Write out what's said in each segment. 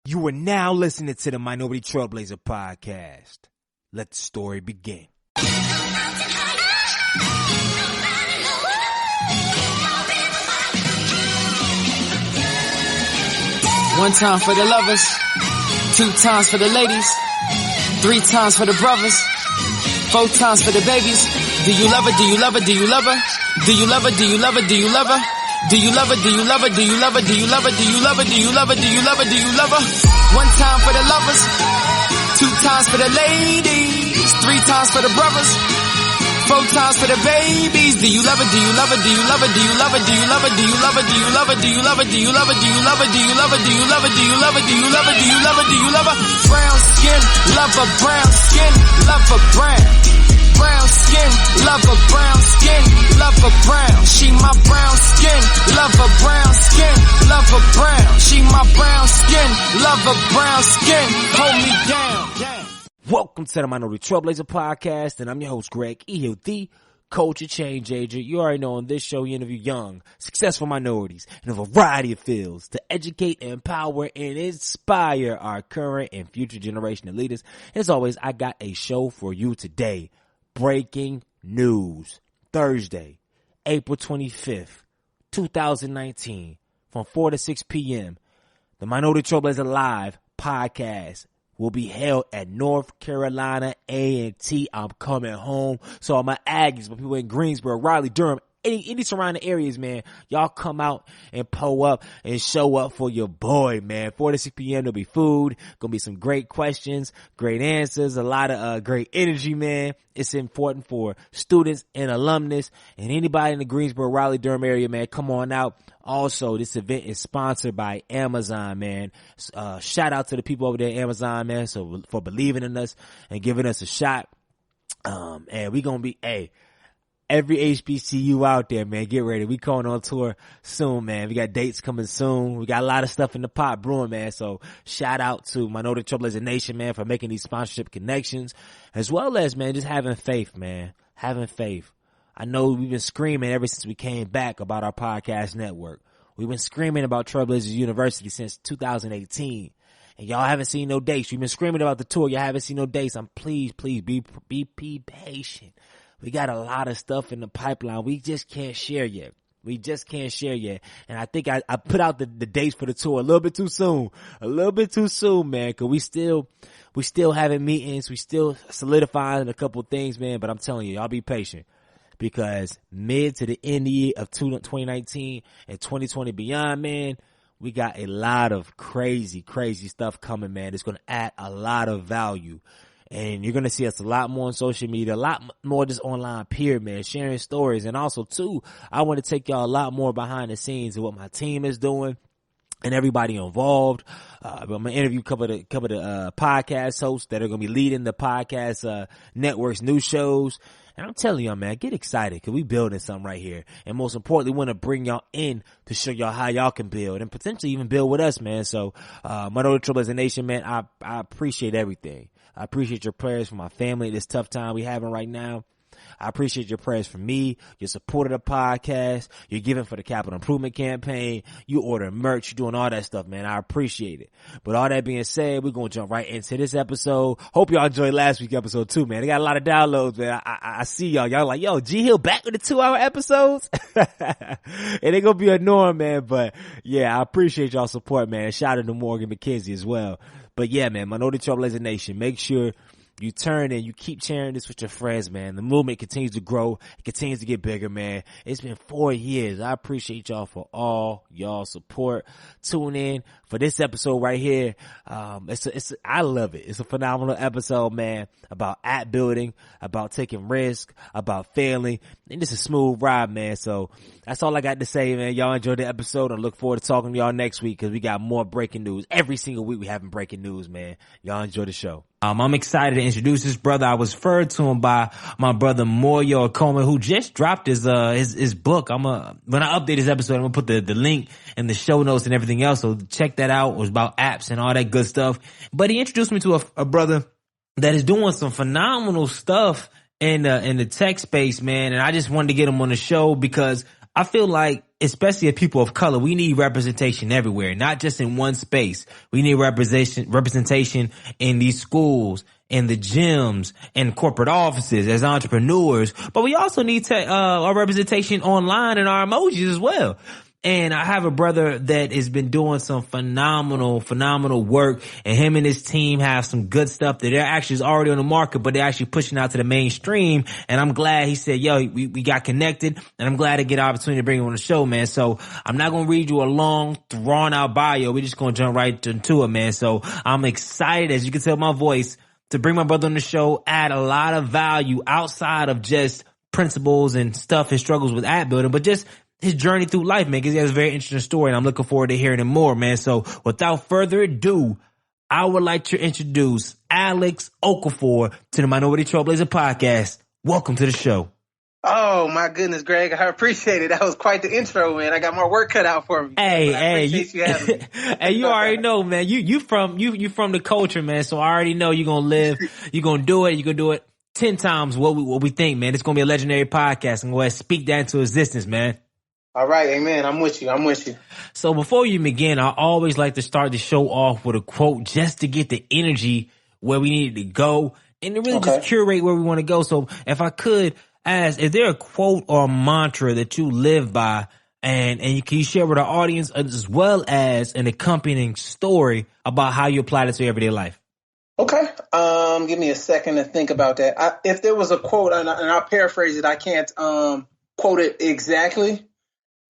You are now listening to the Minority Trailblazer podcast. Let the story begin. One time for the lovers, two times for the ladies, three times for the brothers, four times for the babies. Do you love her? Do you love her? Do you love her? Do you love her? Do you love her? Do you love her? Do you love her? Do you love her? Do you love her? Do you love her? Do you love her? Do you love her? Do you love her? Do you love her? One time for the lovers, two times for the ladies, three times for the brothers, four times for the babies. Do you love her? Do you love her? Do you love her? Do you love her? Do you love her? Do you love her? Do you love her? Do you love her? Do you love her? Do you love her? Do you love her? Do you love her? Do you love her? Do you love her? Do you love her? Do you love her? Brown skin, love her brown skin, love her brown. Brown skin, love her brown skin, love her brown. She my brown skin, love her brown skin, love her brown. She my brown skin, love her brown skin. Hold me down. Welcome to the Minority Trailblazer podcast, and I'm your host, Greg E. the culture change agent. You already know on this show we interview young, successful minorities in a variety of fields to educate, empower, and inspire our current and future generation of leaders. And as always, I got a show for you today. Breaking news. Thursday, April 25th, 2019, from 4 to 6 p.m., the Minority Trailblazer Live podcast will be held at North Carolina A&T. I'm coming home. So all my Aggies, my people in Greensboro, Raleigh, Durham, any surrounding areas, man, y'all come out and pull up and show up for your boy, man. 4 to 6 p.m. there'll be food, gonna be some great questions, great answers, a lot of great energy, man. It's important for students and alumnus and anybody in the Greensboro, Raleigh, Durham area, man. Come on out. Also, this event is sponsored by Amazon, man. Shout out to the people over there at Amazon, man, so for believing in us and giving us a shot. And we gonna be, every HBCU out there, man, get ready. We going on tour soon, man. We got dates coming soon. We got a lot of stuff in the pot brewing, man. So shout out to Minority Trailblazer Nation, man, for making these sponsorship connections, as well as, man, just having faith, man. Having faith. I know we've been screaming ever since we came back about our podcast network. We've been screaming about Trailblazers University since 2018. And y'all haven't seen no dates. We've been screaming about the tour. Y'all haven't seen no dates. Please be patient. We got a lot of stuff in the pipeline. We just can't share yet. And I think I put out the dates for the tour a little bit too soon, man, cause we still having meetings. We still solidifying a couple things, man, but I'm telling you, y'all be patient, because mid to the end of the year of 2019 and 2020 beyond, man, we got a lot of crazy stuff coming, man. It's going to add a lot of value. And you're going to see us a lot more on social media, a lot more just online period, man, sharing stories. And also, too, I want to take y'all a lot more behind the scenes of what my team is doing and everybody involved. I'm going to interview a couple of the podcast hosts that are going to be leading the podcast network's new shows. And I'm telling y'all, man, get excited, because we building something right here. And most importantly, want to bring y'all in to show y'all how y'all can build and potentially even build with us, man. So, Minority Trailblazer Nation, man, I appreciate everything. I appreciate your prayers for my family this tough time we having right now. I appreciate your prayers for me, your support of the podcast, you're giving for the capital improvement campaign, you ordering merch, you're doing all that stuff, man. I appreciate it. But all that being said, we're going to jump right into this episode. Hope y'all enjoyed last week's episode too, man. They got a lot of downloads, man. I see y'all. Y'all like, yo, G Hill back with the 2-hour episodes? It ain't going to be a norm, man. But yeah, I appreciate y'all support, man. Shout out to Morgan McKenzie as well. But yeah, man, Minority Trailblazer Nation, make sure you turn and you keep sharing this with your friends, man. The movement continues to grow. It continues to get bigger, man. It's been 4 years. I appreciate y'all for all y'all support. Tune in for this episode right here. I love it. It's a phenomenal episode, man, about app building, about taking risk, about failing. And it's a smooth ride, man. So that's all I got to say, man. Y'all enjoy the episode. I look forward to talking to y'all next week, because we got more breaking news. Every single week we having breaking news, man. Y'all enjoy the show. I'm excited to introduce this brother. I was referred to him by my brother Moyo Coleman, who just dropped his book. When I update this episode, I'm gonna put the link in the show notes and everything else. So check that out. It was about apps and all that good stuff. But he introduced me to a brother that is doing some phenomenal stuff in the tech space, man. And I just wanted to get him on the show, because I feel like especially as people of color, we need representation everywhere, not just in one space. We need representation in these schools, in the gyms, in corporate offices, as entrepreneurs. But we also need our representation online in our emojis as well. And I have a brother that has been doing some phenomenal work, and him and his team have some good stuff that they're actually is already on the market, but they're actually pushing out to the mainstream. And I'm glad he said, yo, we got connected, and I'm glad to get an opportunity to bring him on the show, man. So I'm not going to read you a long, drawn out bio. We're just going to jump right into it, man. So I'm excited, as you can tell my voice, to bring my brother on the show, add a lot of value outside of just principles and stuff, his struggles with app building, but just his journey through life, man, because he has a very interesting story, and I'm looking forward to hearing him more, man. So without further ado, I would like to introduce Alex Okafor to the Minority Trailblazer podcast. Welcome to the show. Oh, my goodness, Greg. I appreciate it. That was quite the intro, man. I got more work cut out for me. Hey, you already know, man. You from the culture, man. So I already know you're going to do it 10 times what we think, man. It's going to be a legendary podcast. I'm going to speak that into existence, man. All right, amen. I'm with you. So before you begin, I always like to start the show off with a quote just to get the energy where we needed to go and to really just curate where we want to go. So if I could ask, is there a quote or a mantra that you live by, and can you share with our audience as well as an accompanying story about how you apply it to your everyday life? Okay. Give me a second to think about that. If there was a quote, and I'll paraphrase it, I can't quote it exactly.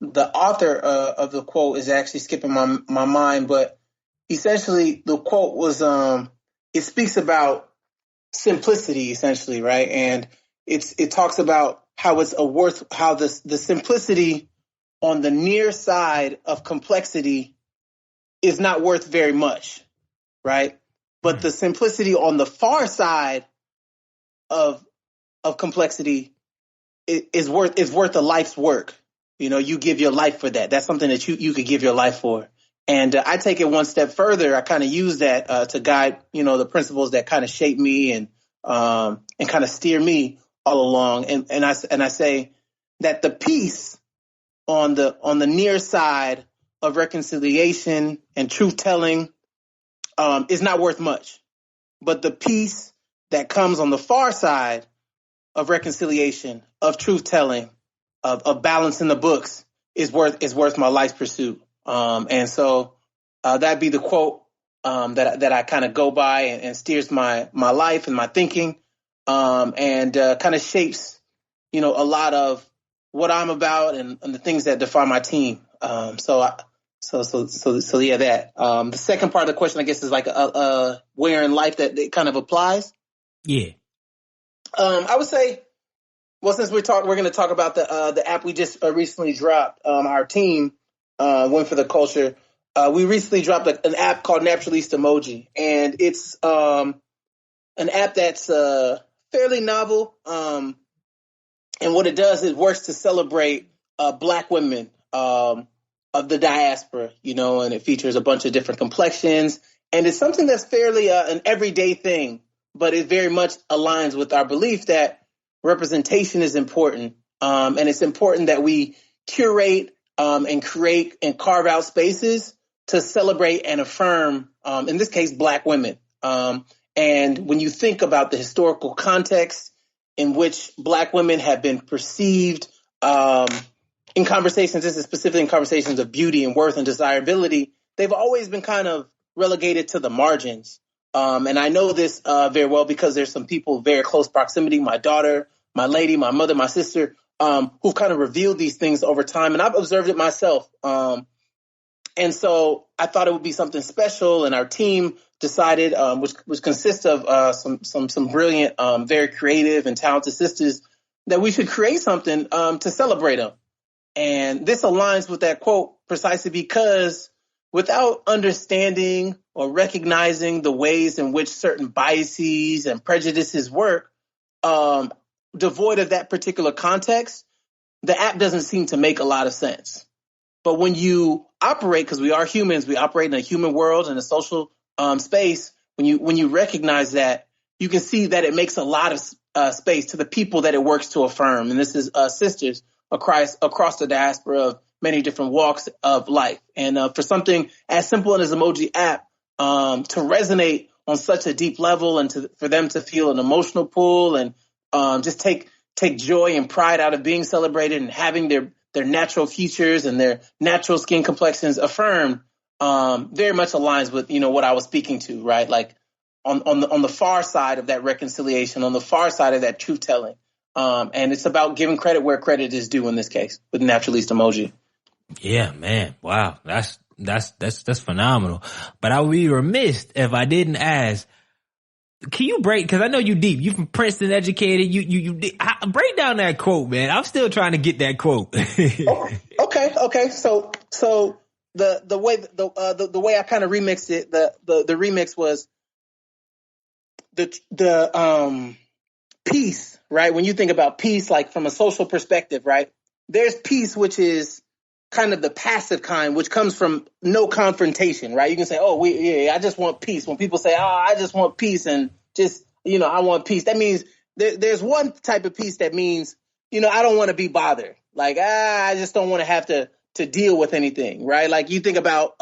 The author of the quote is actually skipping my mind, but essentially the quote was it speaks about simplicity, essentially, right? And it talks about how how the simplicity on the near side of complexity is not worth very much, right? But the simplicity on the far side of complexity is worth a life's work. You know, you give your life for that. That's something that you could give your life for. And I take it one step further. I kind of use that to guide, the principles that kind of shape me and kind of steer me all along. And I say that the peace on the near side of reconciliation and truth telling is not worth much, but the peace that comes on the far side of reconciliation, of truth telling, of balance in the books is worth my life's pursuit. And so that'd be the quote that I kind of go by and steers my life and my thinking, and kind of shapes, a lot of what I'm about and the things that define my team. So yeah, that. The second part of the question, I guess, is like where in life that it kind of applies. Yeah. I would say, well, since we're going to talk about the app we just recently dropped. Our team, Win for the Culture. We recently dropped an app called Napturilista emoji, and it's an app that's fairly novel. And what it does is works to celebrate Black women of the diaspora, and it features a bunch of different complexions, and it's something that's fairly an everyday thing, but it very much aligns with our belief that representation is important, and it's important that we curate and create and carve out spaces to celebrate and affirm, in this case, Black women. And when you think about the historical context in which Black women have been perceived in conversations, this is specifically in conversations of beauty and worth and desirability, they've always been kind of relegated to the margins. And I know this very well because there's some people very close proximity, my daughter, my lady, my mother, my sister, who've kind of revealed these things over time. And I've observed it myself. And so I thought it would be something special. And our team decided, which consists of some brilliant, very creative and talented sisters, that we should create something to celebrate them. And this aligns with that quote precisely because without understanding or recognizing the ways in which certain biases and prejudices work, devoid of that particular context, the app doesn't seem to make a lot of sense. But when you operate, because we are humans, we operate in a human world, in a social space, when you recognize that, you can see that it makes a lot of space to the people that it works to affirm. And this is sisters across the diaspora of many different walks of life. And for something as simple as emoji app to resonate on such a deep level, and for them to feel an emotional pull and just take joy and pride out of being celebrated and having their natural features and their natural skin complexions affirmed, very much aligns with, what I was speaking to, right? Like on the far side of that reconciliation, on the far side of that truth telling. And it's about giving credit where credit is due in this case with Napturilista emoji. Yeah, man. Wow. That's phenomenal. But I would be remiss if I didn't ask, can you because I know you deep, you from Princeton educated, you break down that quote, man. I'm still trying to get that quote. Okay. So the way I kind of remixed it, the remix was the peace, right? When you think about peace, like from a social perspective, right? There's peace, which is kind of the passive kind, which comes from no confrontation, right? You can say, I just want peace. When people say, I just want peace and just, I want peace, that means there's one type of peace that means, I don't want to be bothered. Like, I just don't want to have to deal with anything, right? Like you think about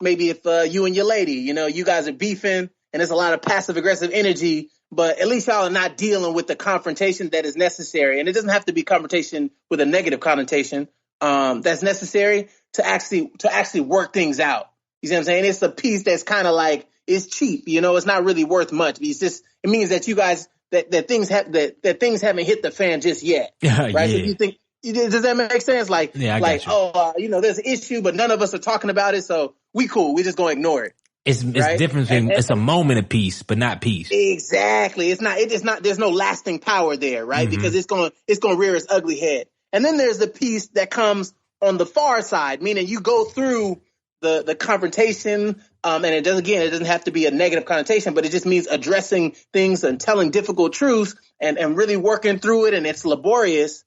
maybe if you and your lady, you guys are beefing and there's a lot of passive aggressive energy, but at least y'all are not dealing with the confrontation that is necessary. And it doesn't have to be confrontation with a negative connotation. That's necessary to actually work things out. You see what I'm saying? It's a piece that's kind of like, it's cheap, it's not really worth much. It means that you guys, that things haven't hit the fan just yet. Right? Yeah. So you think, does that make sense? Like, yeah, there's an issue, but none of us are talking about it. So we cool. We just going to ignore it. It's right? different. It's a moment of peace, but not peace. Exactly. It's not, there's no lasting power there, right? Mm-hmm. Because it's going to rear its ugly head. And then there's the piece that comes on the far side, meaning you go through the confrontation, and it doesn't have to be a negative connotation, but it just means addressing things and telling difficult truths and really working through it, and it's laborious.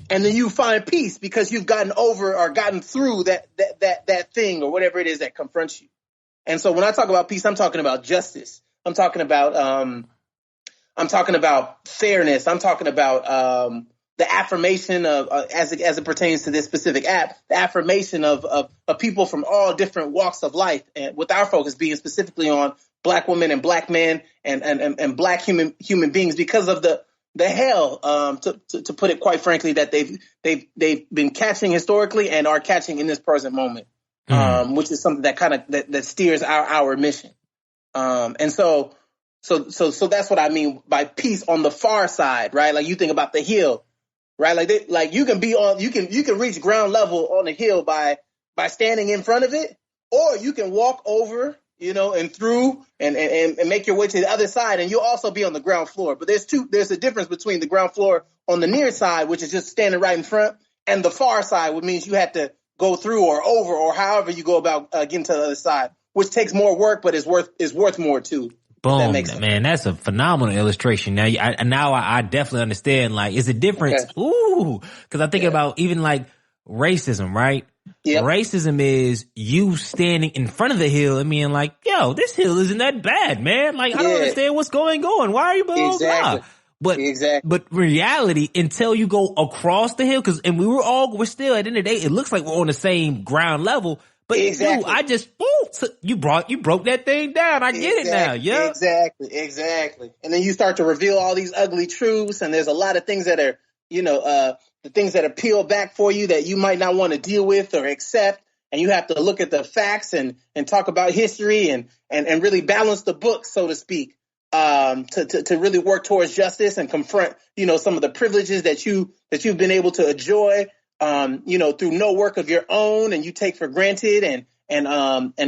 And then you find peace because you've gotten over or gotten through that thing or whatever it is that confronts you. And so when I talk about peace, I'm talking about justice. I'm talking about fairness. I'm talking about the affirmation of, as it pertains to this specific app, the affirmation of people from all different walks of life, and with our focus being specifically on Black women and Black men and Black human beings because of the hell, to put it quite frankly, that they've been catching historically and are catching in this present moment, which is something that kind of that steers our mission. And so that's what I mean by peace on the far side, right? Like you think about the hill. Right, like you can reach ground level on the hill by standing in front of it, or you can walk over, and through and make your way to the other side, and you'll also be on the ground floor. But there's a difference between the ground floor on the near side, which is just standing right in front, and the far side, which means you have to go through or over or however you go about getting to the other side, which takes more work, but is worth more too. Boom, man, that's a phenomenal illustration. Now, I definitely understand, like, it's a difference. Okay. Ooh, because I think about even like racism, right? Yep. Racism is you standing in front of the hill and being like, yo, this hill isn't that bad, man. Like, I don't understand what's going on. Why are you blah, blah? But reality, until you go across the hill, we're still, at the end of the day, it looks like we're on the same ground level. But you broke that thing down. I get it now. Yeah. Exactly. And then you start to reveal all these ugly truths, and there's a lot of things that are, the things that are peeled back for you that you might not want to deal with or accept. And you have to look at the facts and talk about history and really balance the book, so to speak, to really work towards justice and confront, some of the privileges that you've been able to enjoy, through no work of your own, and you take for granted, and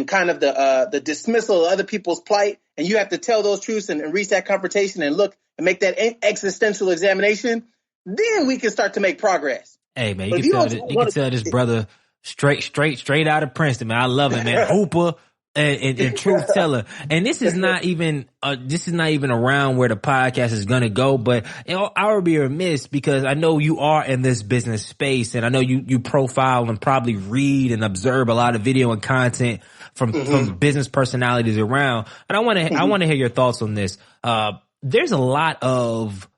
kind of the dismissal of other people's plight, and you have to tell those truths and reach that confrontation and look and make that existential examination. Then we can start to make progress. Hey man, you can tell this brother straight out of Princeton, man. I love it, man. Hooper and truth teller. And this is not even around where the podcast is gonna go, but I would be remiss because I know you are in this business space, and I know you profile and probably read and observe a lot of video and content from business personalities around. And I want to hear your thoughts on this. There's a lot of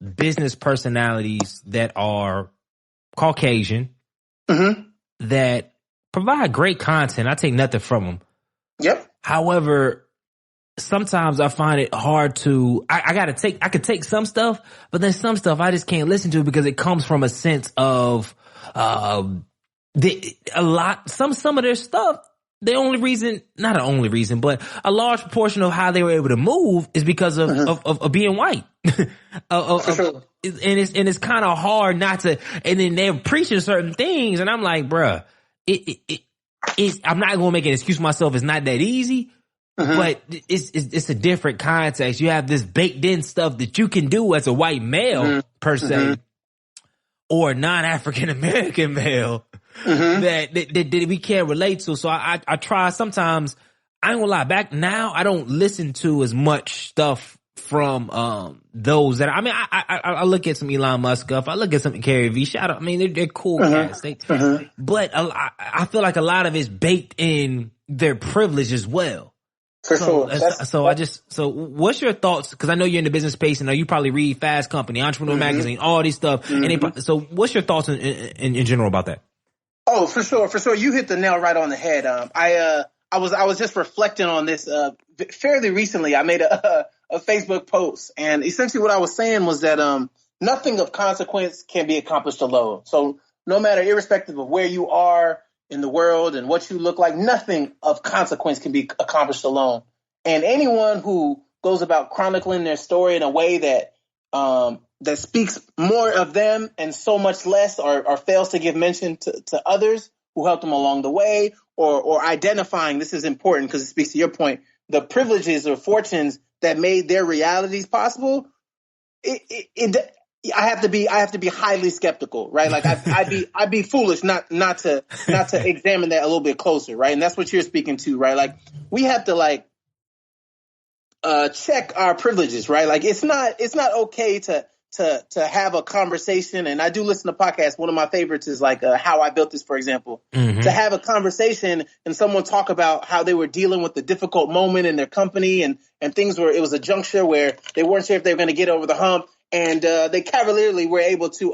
business personalities that are Caucasian, that provide great content. I take nothing from them. Yep. However, sometimes I find it hard to, I could take some stuff, but then some stuff I just can't listen to because it comes from a sense of, some of their stuff, the only reason, not the only reason, but a large proportion of how they were able to move is because of being white. Sure. And it's kind of hard not to, and then they're preaching certain things and I'm like, bruh, I'm not going to make an excuse for myself. It's not that easy, but it's a different context. You have this baked in stuff that you can do as a white male per se, or a non-African American male that we can't relate to. So I try sometimes. I ain't gonna lie. Back now, I don't listen to as much stuff from those that I look at some Elon Musk stuff. I look at some Carrie V. Shout out. I mean, they're cool guys. But I feel like a lot of it's baked in their privilege as well. For sure. So what's your thoughts? Because I know you're in the business space, and you probably read Fast Company, Entrepreneur Magazine, all these stuff. So what's your thoughts in general about that? Oh, for sure. You hit the nail right on the head. I was just reflecting on this fairly recently. I made a Facebook post, and essentially what I was saying was that nothing of consequence can be accomplished alone. So no matter, irrespective of where you are in the world and what you look like, nothing of consequence can be accomplished alone. And anyone who goes about chronicling their story in a way that that speaks more of them and so much less, or fails to give mention to others who helped them along the way, or identifying, this is important because it speaks to your point, the privileges or fortunes that made their realities possible. I have to be highly skeptical, right? Like I'd be foolish not to examine that a little bit closer, right? And that's what you're speaking to, right? Like we have to check our privileges, right? Like it's not okay to have a conversation. And I do listen to podcasts. One of my favorites is How I Built This, for example, to have a conversation and someone talk about how they were dealing with the difficult moment in their company and things where it was a juncture where they weren't sure if they were going to get over the hump. And they cavalierly were able to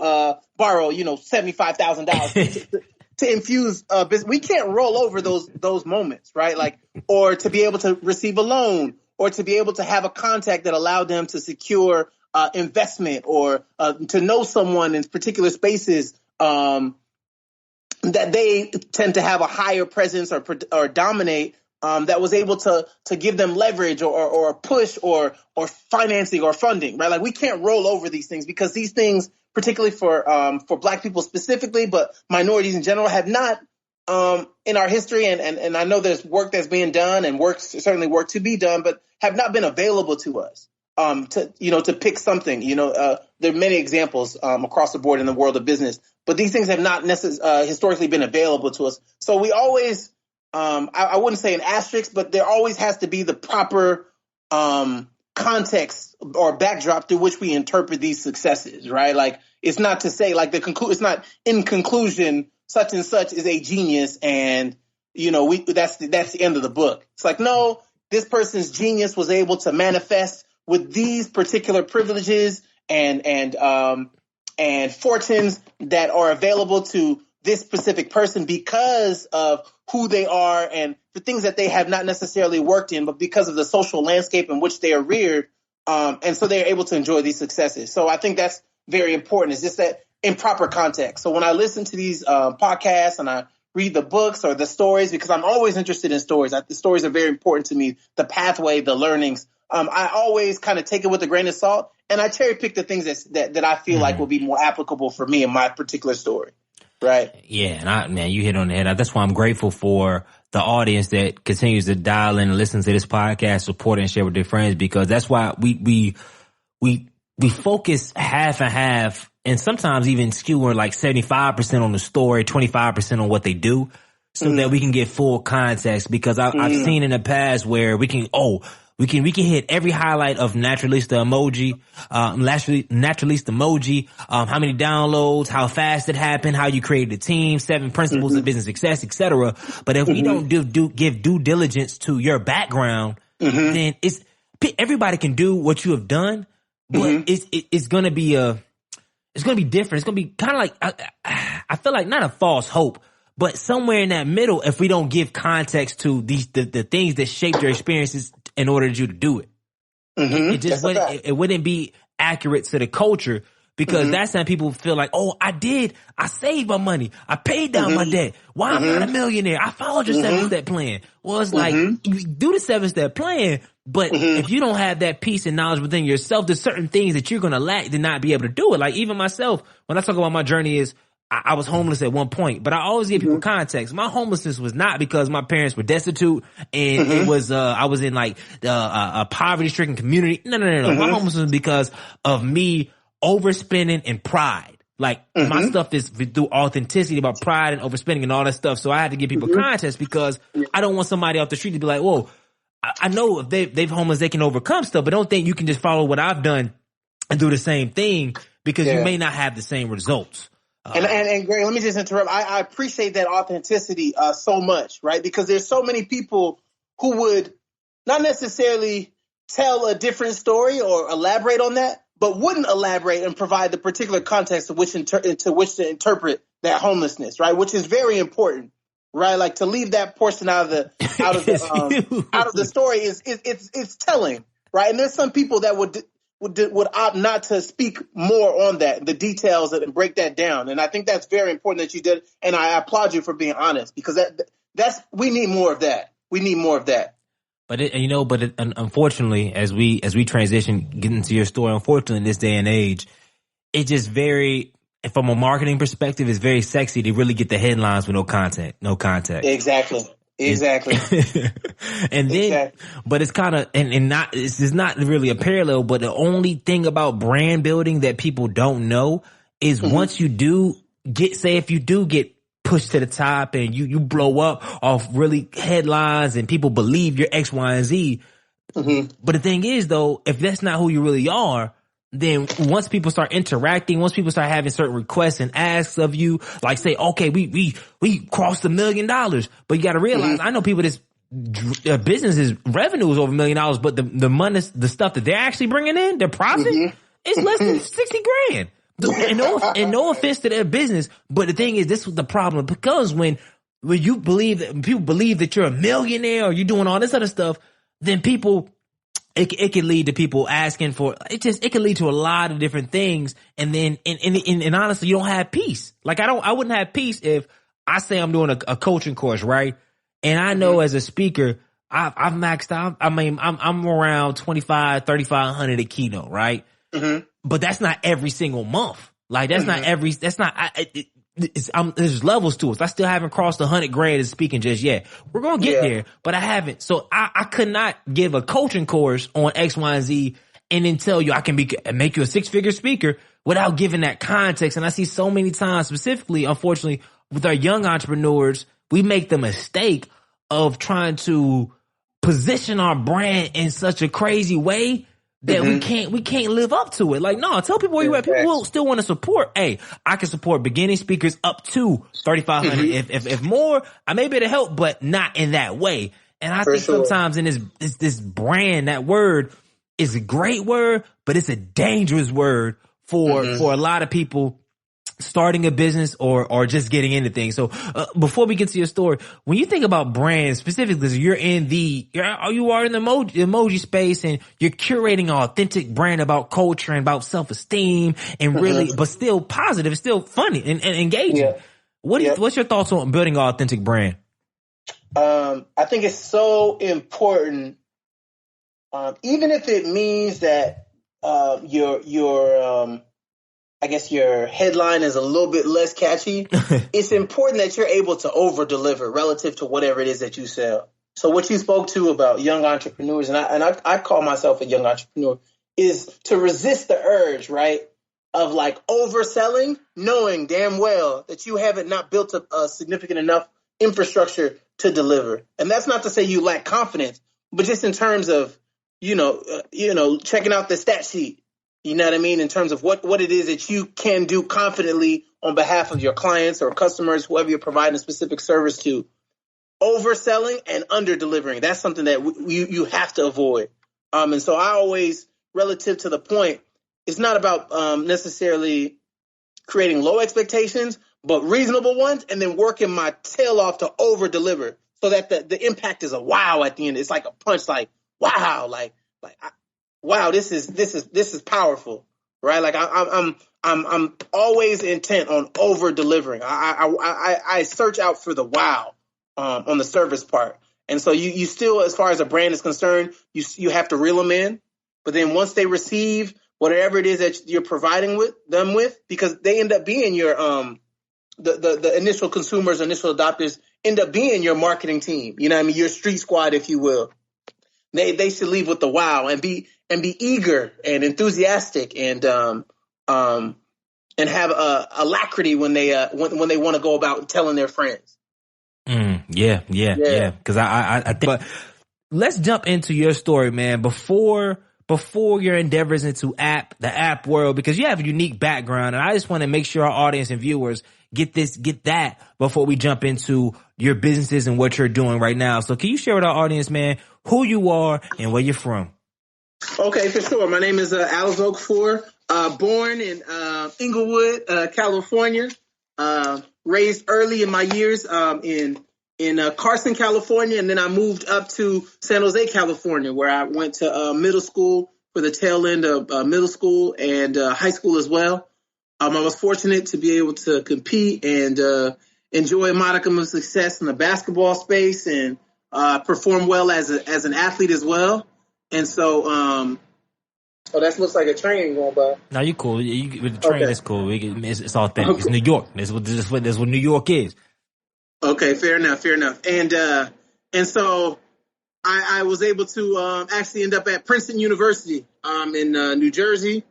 borrow, $75,000 to infuse business. We can't roll over those moments, right? Like, or to be able to receive a loan, or to be able to have a contact that allowed them to secure investment, or to know someone in particular spaces that they tend to have a higher presence or dominate. That was able to give them leverage or push or financing or funding, right? Like we can't roll over these things because these things, particularly for Black people specifically, but minorities in general, have not in our history. And I know there's work that's being done and certainly work to be done, but have not been available to us. To pick something, there are many examples across the board in the world of business, but these things have not historically been available to us. So we always, I wouldn't say an asterisk, but there always has to be the proper context or backdrop through which we interpret these successes, right? Like it's not to say it's not in conclusion, such and such is a genius, and that's the end of the book. It's like, no, this person's genius was able to manifest with these particular privileges and fortunes that are available to this specific person because of who they are and the things that they have not necessarily worked in, but because of the social landscape in which they are reared. And so they're able to enjoy these successes. So I think that's very important. It's just that in proper context. So when I listen to these podcasts and I read the books or the stories, because I'm always interested in stories. The stories are very important to me. The pathway, the learnings. I always kind of take it with a grain of salt, and I cherry pick the things that I feel like will be more applicable for me in my particular story. Right. Yeah. And you hit on the head. That's why I'm grateful for the audience that continues to dial in and listen to this podcast, support it, and share with their friends, because that's why we focus half and half, and sometimes even skewing 75% on the story, 25% on what they do, so that we can get full context. Because I've seen in the past where we can hit every highlight of Naturalista emoji, Naturalista emoji, how many downloads, how fast it happened, how you created a team, 7 principles of business success, etc. But if we don't give due diligence to your background, then everybody can do what you have done, but it's gonna be it's going to be different. It's going to be kind of like, I feel like not a false hope, but somewhere in that middle, if we don't give context to the things that shaped your experiences in order for you to do it. It just wouldn't be accurate to the culture, because that's how people feel like, oh, I saved my money. I paid down my debt. Why I'm not a millionaire? I followed your 7-step plan. Well, it's like, you do the 7-step plan, but if you don't have that peace and knowledge within yourself, there's certain things that you're going to lack to not be able to do it. Like even myself, when I talk about my journey is, I was homeless at one point, but I always give people context. My homelessness was not because my parents were destitute and it was, I was in like a poverty stricken community. No. My homelessness was because of me overspending and pride. Like my stuff is through authenticity about pride and overspending and all that stuff. So I had to give people context, because I don't want somebody off the street to be like, whoa, I know if they've homeless, they can overcome stuff, but don't think you can just follow what I've done and do the same thing, because you may not have the same results. And Greg, let me just interrupt. I appreciate that authenticity so much, right? Because there's so many people who would not necessarily tell a different story or elaborate on that, but wouldn't elaborate and provide the particular context of which to interpret that homelessness, right? Which is very important, right? Like to leave that portion out of the story is telling, right? And there's some people that would opt not to speak more on that, the details, and break that down. And I think that's very important that you did. And I applaud you for being honest, because we need more of that. We need more of that. But unfortunately, as we transition, get into your story, unfortunately in this day and age, it's just from a marketing perspective, it's very sexy to really get the headlines with no context. Exactly. And then, but it's kind of, and not, it's not really a parallel, but the only thing about brand building that people don't know is once you do if you do get pushed to the top and you blow up off really headlines and people believe you're X, Y, and Z. But the thing is though, if that's not who you really are, then once people start interacting, once people start having certain requests and asks of you, like say, okay, we crossed $1 million, but you got to realize, I know people that's businesses revenue is over $1 million, but the money, the stuff that they're actually bringing in, their profit is less than 60 grand. And no offense to their business, but the thing is, this was the problem, because when you believe that people believe that you're a millionaire or you're doing all this other stuff, then people, it can lead to people asking for it. It can lead to a lot of different things, and then and honestly, you don't have peace. Like I wouldn't have peace if I say I'm doing a coaching course, right? And I know as a speaker, I've maxed out. I mean, I'm around 3,500 a keynote, right? But that's not every single month. Like there's levels to it. I still haven't crossed 100 grand as speaking just yet. We're going to get there, but I haven't. So I could not give a coaching course on X, Y, and Z and then tell you I can make you a 6-figure speaker without giving that context. And I see so many times, specifically, unfortunately, with our young entrepreneurs, we make the mistake of trying to position our brand in such a crazy way that we can't live up to it. Like, no, tell people where you at. People will still want to support. Hey, I can support beginning speakers up to 3,500. If more, I may be able to help, but not in that way. And I think sometimes in this brand, that word is a great word, but it's a dangerous word for a lot of people starting a business or just getting into things. So before we get to your story, when you think about brands specifically, you are in the emoji space and you're curating an authentic brand about culture and about self-esteem and really, but still positive, it's still funny and engaging. What's your thoughts on building an authentic brand? I think it's so important, even if it means that I guess your headline is a little bit less catchy. It's important that you're able to over deliver relative to whatever it is that you sell. So what you spoke to about young entrepreneurs, and I call myself a young entrepreneur, is to resist the urge, right, of like overselling, knowing damn well that you haven't not built a significant enough infrastructure to deliver. And that's not to say you lack confidence, but just in terms of, checking out the stat sheet. You know what I mean? In terms of what it is that you can do confidently on behalf of your clients or customers, whoever you're providing a specific service to. Overselling and under-delivering. That's something that you have to avoid. And so I always, relative to the point, it's not about necessarily creating low expectations, but reasonable ones, and then working my tail off to over deliver so that the impact is a wow at the end. It's like a punch, like, wow, wow, this is powerful, right? Like I'm always intent on over delivering. I search out for the wow on the service part. And so you still, as far as a brand is concerned, you have to reel them in. But then once they receive whatever it is that you're providing them with, because they end up being your the initial consumers, initial adopters end up being your marketing team. You know what I mean? Your street squad, if you will. They should leave with the wow and be eager and enthusiastic and have alacrity when they when they want to go about telling their friends. Yeah. Because I think. But let's jump into your story, man. Before your endeavors into the app world, because you have a unique background, and I just want to make sure our audience and viewers get that before we jump into your businesses and what you're doing right now. So can you share with our audience, man, who you are and where you're from? Okay, for sure. My name is Alex Okafor, born in Inglewood, California, raised early in my years in Carson, California, and then I moved up to San Jose, California, where I went to middle school for the tail end of middle school and high school as well. I was fortunate to be able to compete and enjoy a modicum of success in the basketball space and perform well as an athlete as well. And so, oh, that looks like a train going by. No, you cool. With the train, that's cool. It's authentic. Okay. It's New York. That's what New York is. Okay, fair enough. And so I was able to actually end up at Princeton University in New Jersey.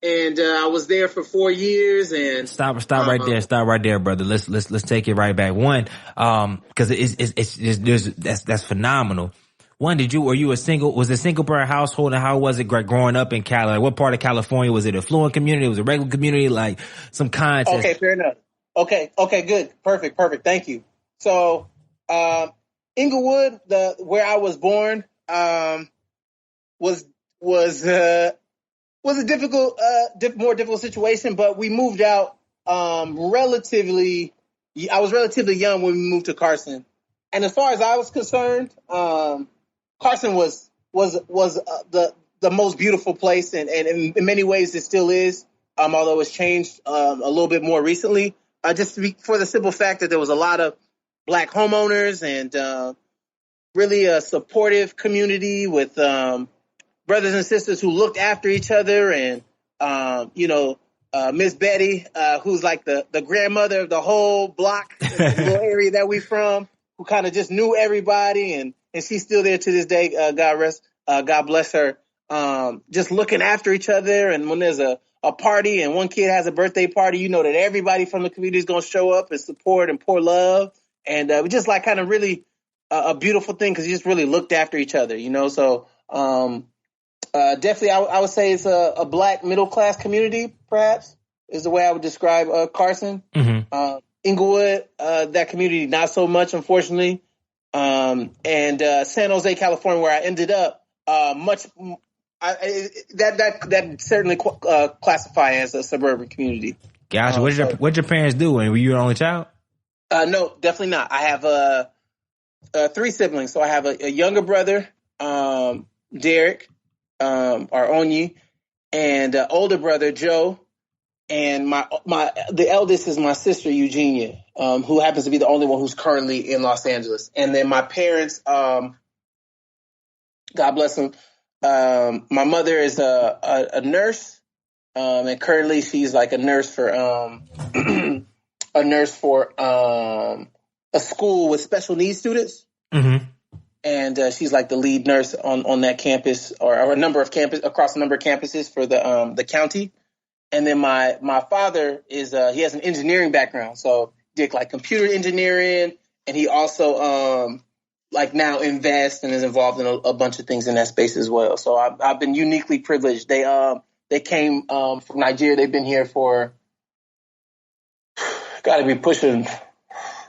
And I was there for 4 years. And stop right there, brother. Let's take it right back. One, because that's phenomenal. One, were you was a single parent household, and how was it growing up in Cali? Like, what part of California was it? Affluent community? Was it a regular community? Like some context? Okay, fair enough. Okay, good, perfect. Thank you. So, Inglewood, where I was born, was a difficult, more difficult situation, but we moved out I was relatively young when we moved to Carson. And as far as I was concerned, Carson was the most beautiful place, and in many ways it still is, although it's changed a little bit more recently. Just for the simple fact that there was a lot of Black homeowners and really a supportive community with brothers and sisters who looked after each other, and Miss Betty, who's like the grandmother of the whole block, the little area that we from, who kind of just knew everybody, and she's still there to this day. God bless her. Just looking after each other, and when there's a party and one kid has a birthday party, you know that everybody from the community is going to show up and support and pour love, and we just like kind of really a beautiful thing because you just really looked after each other, you know. So definitely, I would say it's a Black middle class community, perhaps, is the way I would describe Carson. Mm-hmm. Inglewood, that community, not so much, unfortunately. And San Jose, California, where I ended up, that certainly classify as a suburban community. Gotcha. What'd your parents do? And were you an only child? No, definitely not. I have 3 siblings. So I have a younger brother, Derek, or Onyi, and older brother Joe, and the eldest is my sister Eugenia, who happens to be the only one who's currently in Los Angeles. And then my parents, God bless them. My mother is a nurse, and currently she's like a nurse for a school with special needs students. Mm-hmm. And she's like the lead nurse on that campus, or across a number of campuses for the county. And then my father is he has an engineering background, so did like computer engineering, and he also like now invests and is involved in a bunch of things in that space as well. So I've been uniquely privileged. They came from Nigeria. They've been here for got to be pushing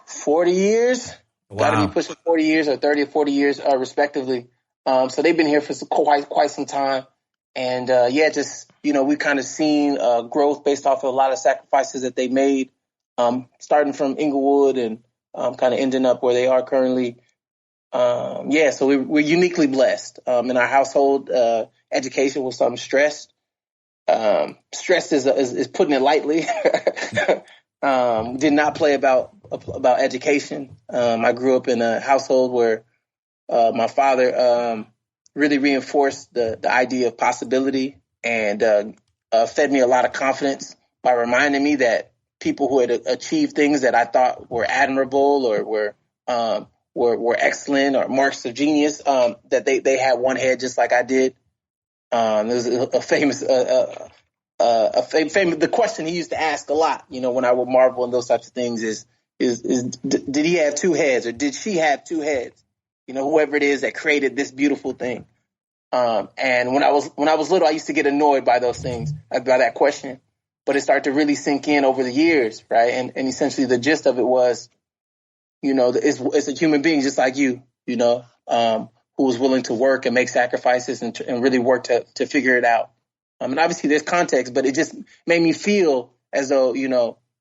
40 years. Wow. Got to be pushing 40 years or 30 or 40 years, respectively. So they've been here for quite some time. just, we kind of seen growth based off of a lot of sacrifices that they made, starting from Inglewood and kind of ending up where they are currently. So we're uniquely blessed. In our household, education was something stressed. Stressed is putting it lightly. Did not play about education. I grew up in a household where my father really reinforced the idea of possibility and fed me a lot of confidence by reminding me that people who had achieved things that I thought were admirable or were excellent or marks of genius, that they had one head just like I did. There's a famous the question he used to ask a lot, when I would marvel and those types of things is did he have two heads or did she have two heads? Whoever it is that created this beautiful thing. And when I was little, I used to get annoyed by those things, by that question, but it started to really sink in over the years. Right. And essentially the gist of it was, it's a human being just like you, who was willing to work and make sacrifices and really work to figure it out. And obviously there's context, but it just made me feel as though,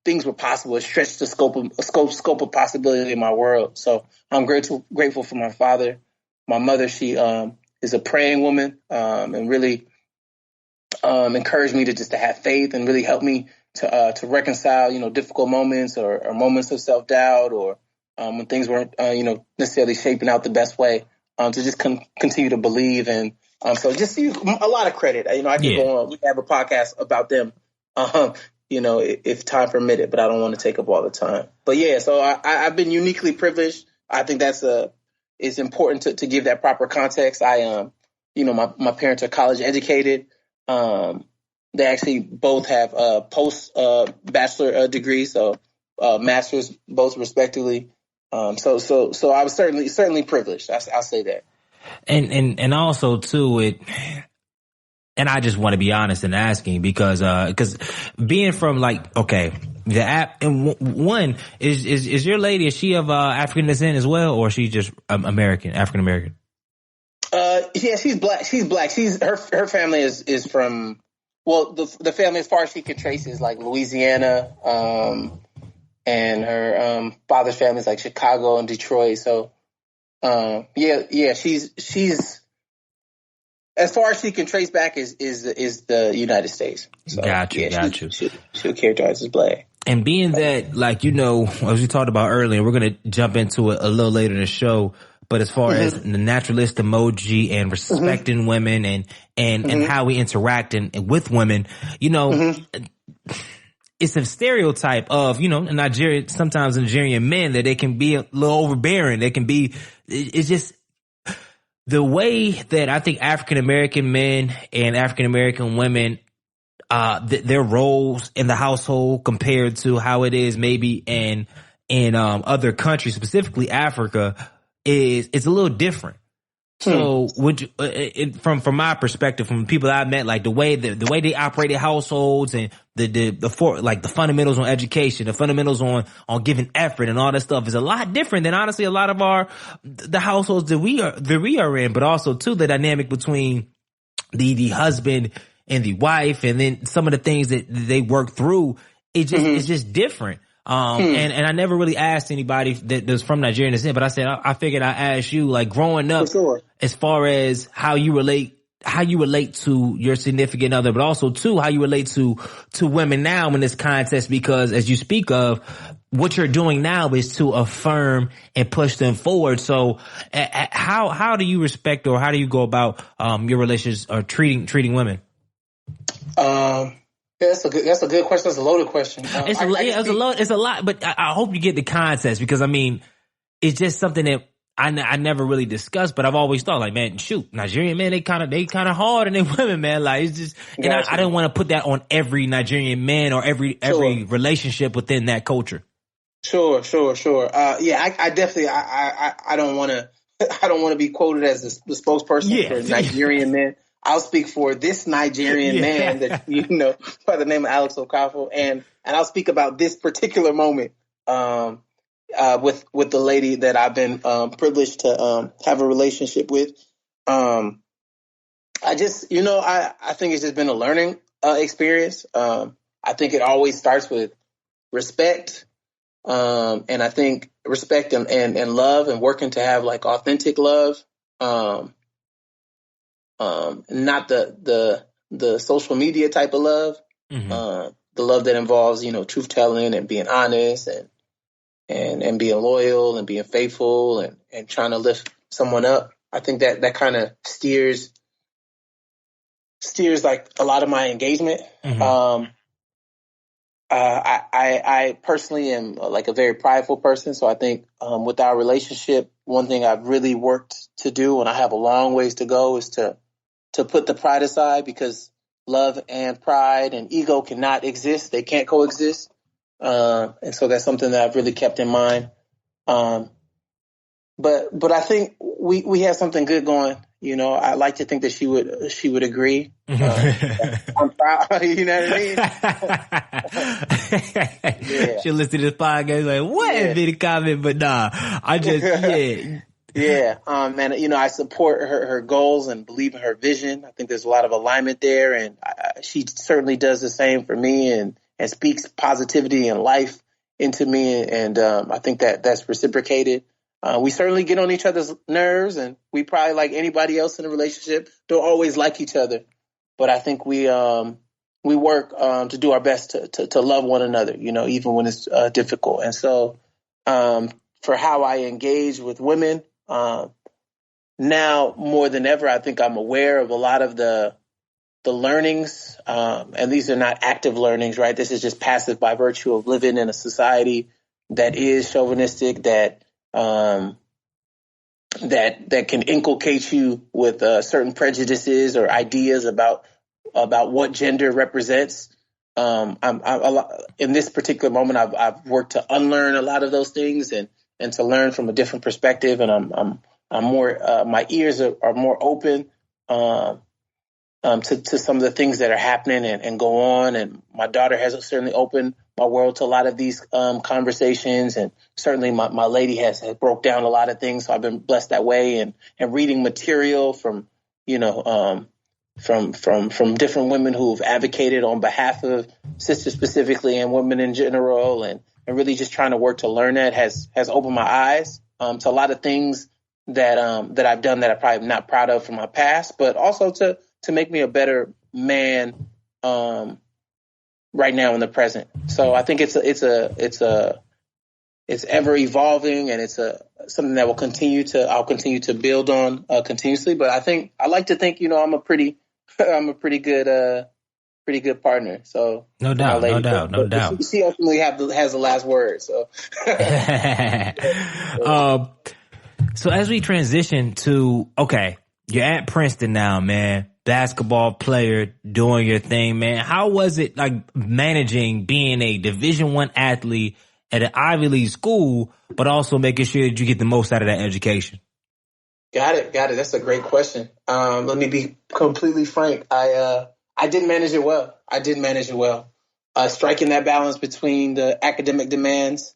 things were possible. It stretched the scope of possibility in my world. So I'm grateful for my father. My mother, she is a praying woman and really encouraged me to have faith and really helped me to reconcile, difficult moments or moments of self-doubt or when things weren't, necessarily shaping out the best way, to just continue to believe. And so just a lot of credit. I could go on. We have a podcast about them, if time permitted, but I don't want to take up all the time. But yeah, so I've been uniquely privileged. I think it's important to give that proper context. My parents are college educated. They actually both have post bachelor degrees, so masters both respectively. So I was certainly privileged. I'll say that. And also too, and I just want to be honest in asking because being from the app, and one is your lady, is she of African descent as well, or is she just African American? Yeah, she's black. Her family is from, the family as far as she can trace is like Louisiana, and her father's family is like Chicago and Detroit. So she's as far as she can trace back is the United States. So, got you. She'll characterize as black. And being that, as we talked about earlier, we're going to jump into it a little later in the show. But as far as the Naturalist emoji and respecting women and how we interact with women, it's a stereotype of, sometimes Nigerian men that they can be a little overbearing. They can be, it's just the way that I think African American men and African American women, their roles in the household compared to how it is maybe in other countries, specifically Africa, it's a little different. So would you, from my perspective, from people that I met, like the way they operated households and the fundamentals on education, the fundamentals on giving effort and all that stuff is a lot different than honestly a lot of the households that we are in, but also too the dynamic between the husband and the wife, and then some of the things that they work through. It's just different. And I never really asked anybody that's from Nigeria descent, but I said, I figured I'd ask you, like growing up, as far as how you relate to your significant other, but also too, how you relate to women now in this context, because as you speak of, what you're doing now is to affirm and push them forward. So how do you respect, or how do you go about, your relations or treating women? That's a good question. That's a loaded question. It's a lot, but I hope you get the context, because I mean, it's just something that I never really discussed, but I've always thought, like, man, shoot, Nigerian men, they kind of hard on their women, man. Like, it's just, and I didn't want to put that on every Nigerian man or every relationship within that culture. Sure. I definitely, I don't want to be quoted as the spokesperson for Nigerian men. I'll speak for this Nigerian man that by the name of Alex Okafor, and I'll speak about this particular moment with the lady that I've been privileged to have a relationship with. I I just, I think it's just been a learning experience. I think it always starts with respect. And I think respect and love and working to have like authentic love. Not the social media type of love. The love that involves, truth telling and being honest and being loyal and being faithful and trying to lift someone up. I think that kind of steers like a lot of my engagement. I personally am like a very prideful person. So I think with our relationship, one thing I've really worked to do, and I have a long ways to go, is to put the pride aside, because love and pride and ego cannot exist. They can't coexist. And so that's something that I've really kept in mind. But I think we have something good going. I like to think that she would agree. I'm proud. You know what I mean? Yeah. She'll listen to this podcast like, what? Yeah. Be the comment, but nah, I just Yeah. And I support her goals and believe in her vision. I think there's a lot of alignment there, and she certainly does the same for me and speaks positivity and life into me. And I think that's reciprocated. We certainly get on each other's nerves, and we probably, like anybody else in a relationship, don't always like each other. But I think we work to do our best to love one another, even when it's difficult. And so for how I engage with women, now more than ever, I think I'm aware of a lot of the learnings, and these are not active learnings, right? This is just passive by virtue of living in a society that is chauvinistic, that can inculcate you with certain prejudices or ideas about what gender represents. In this particular moment, I've worked to unlearn a lot of those things and to learn from a different perspective. And I'm more my ears are more open to some of the things that are happening and go on. And my daughter has certainly opened my world to a lot of these conversations, and certainly my lady has broke down a lot of things. So I've been blessed that way, and reading material from from different women who've advocated on behalf of sisters specifically and women in general, and really just trying to work to learn that has opened my eyes to a lot of things that I've done that I'm probably not proud of from my past, but also to make me a better man right now in the present. So I think it's ever evolving, and it's something that I'll continue to build on continuously. But I like to think, I'm a pretty good partner. So no doubt. She ultimately has the last word. So. So as we transition to, okay, you're at Princeton now, man. Basketball player, doing your thing, man. How was it like managing being a Division I athlete at an Ivy League school, but also making sure that you get the most out of that education? Got it. That's a great question. Let me be completely frank. I didn't manage it well. Striking that balance between the academic demands,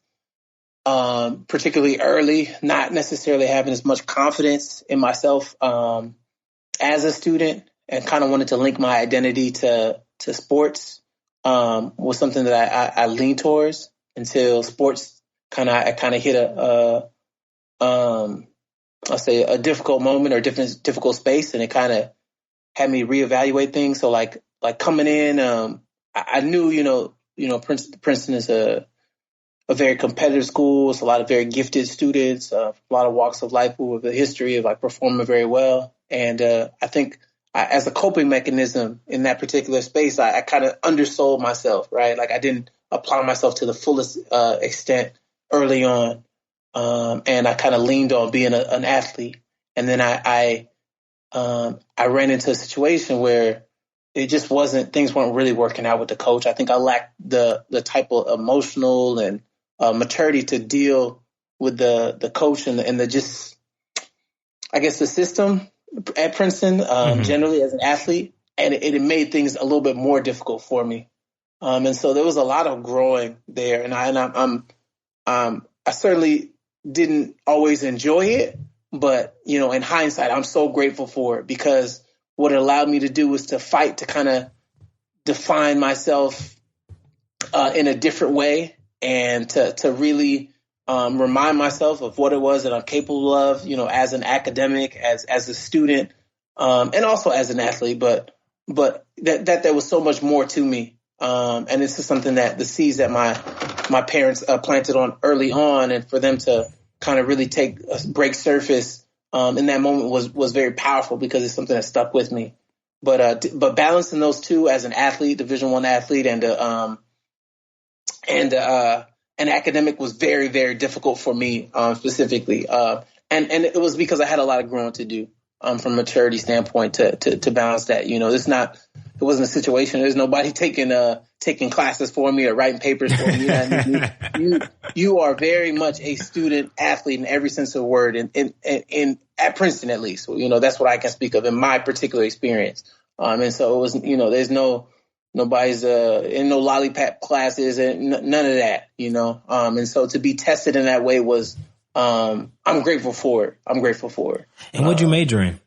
particularly early, not necessarily having as much confidence in myself as a student, and kind of wanted to link my identity to sports was something that I leaned towards until sports kind of hit I'll say a difficult moment or difficult space, and it kind of had me reevaluate things. So like coming in, I knew Princeton is a very competitive school. It's a lot of very gifted students, a lot of walks of life with a history of like performing very well. And I think as a coping mechanism in that particular space, I kind of undersold myself, right? Like I didn't apply myself to the fullest extent early on. And I kind of leaned on being an athlete. And then I ran into a situation where things weren't really working out with the coach. I think I lacked the type of emotional and maturity to deal with the coach and the just, I guess, the system at Princeton, generally as an athlete. And it made things a little bit more difficult for me. And so there was a lot of growing there. And I certainly didn't always enjoy it, but, in hindsight, I'm so grateful for it, because what it allowed me to do was to fight to kind of define myself in a different way, and to really remind myself of what it was that I'm capable of, as an academic, as a student, and also as an athlete, but that there was so much more to me. And this is something that the seeds that my parents planted on early on, and for them to kind of really break surface in that moment was very powerful, because it's something that stuck with me. But balancing those two as an athlete, Division I athlete, and an academic was very, very difficult for me specifically. And it was because I had a lot of growing to do from a maturity standpoint to balance that. It wasn't a situation. There's nobody taking classes for me or writing papers for me. You are very much a student athlete in every sense of the word, in at Princeton at least. That's what I can speak of in my particular experience. And so it was, there's nobody's in no lollipop classes and none of that, and so to be tested in that way was, I'm grateful for it. And what'd you major in?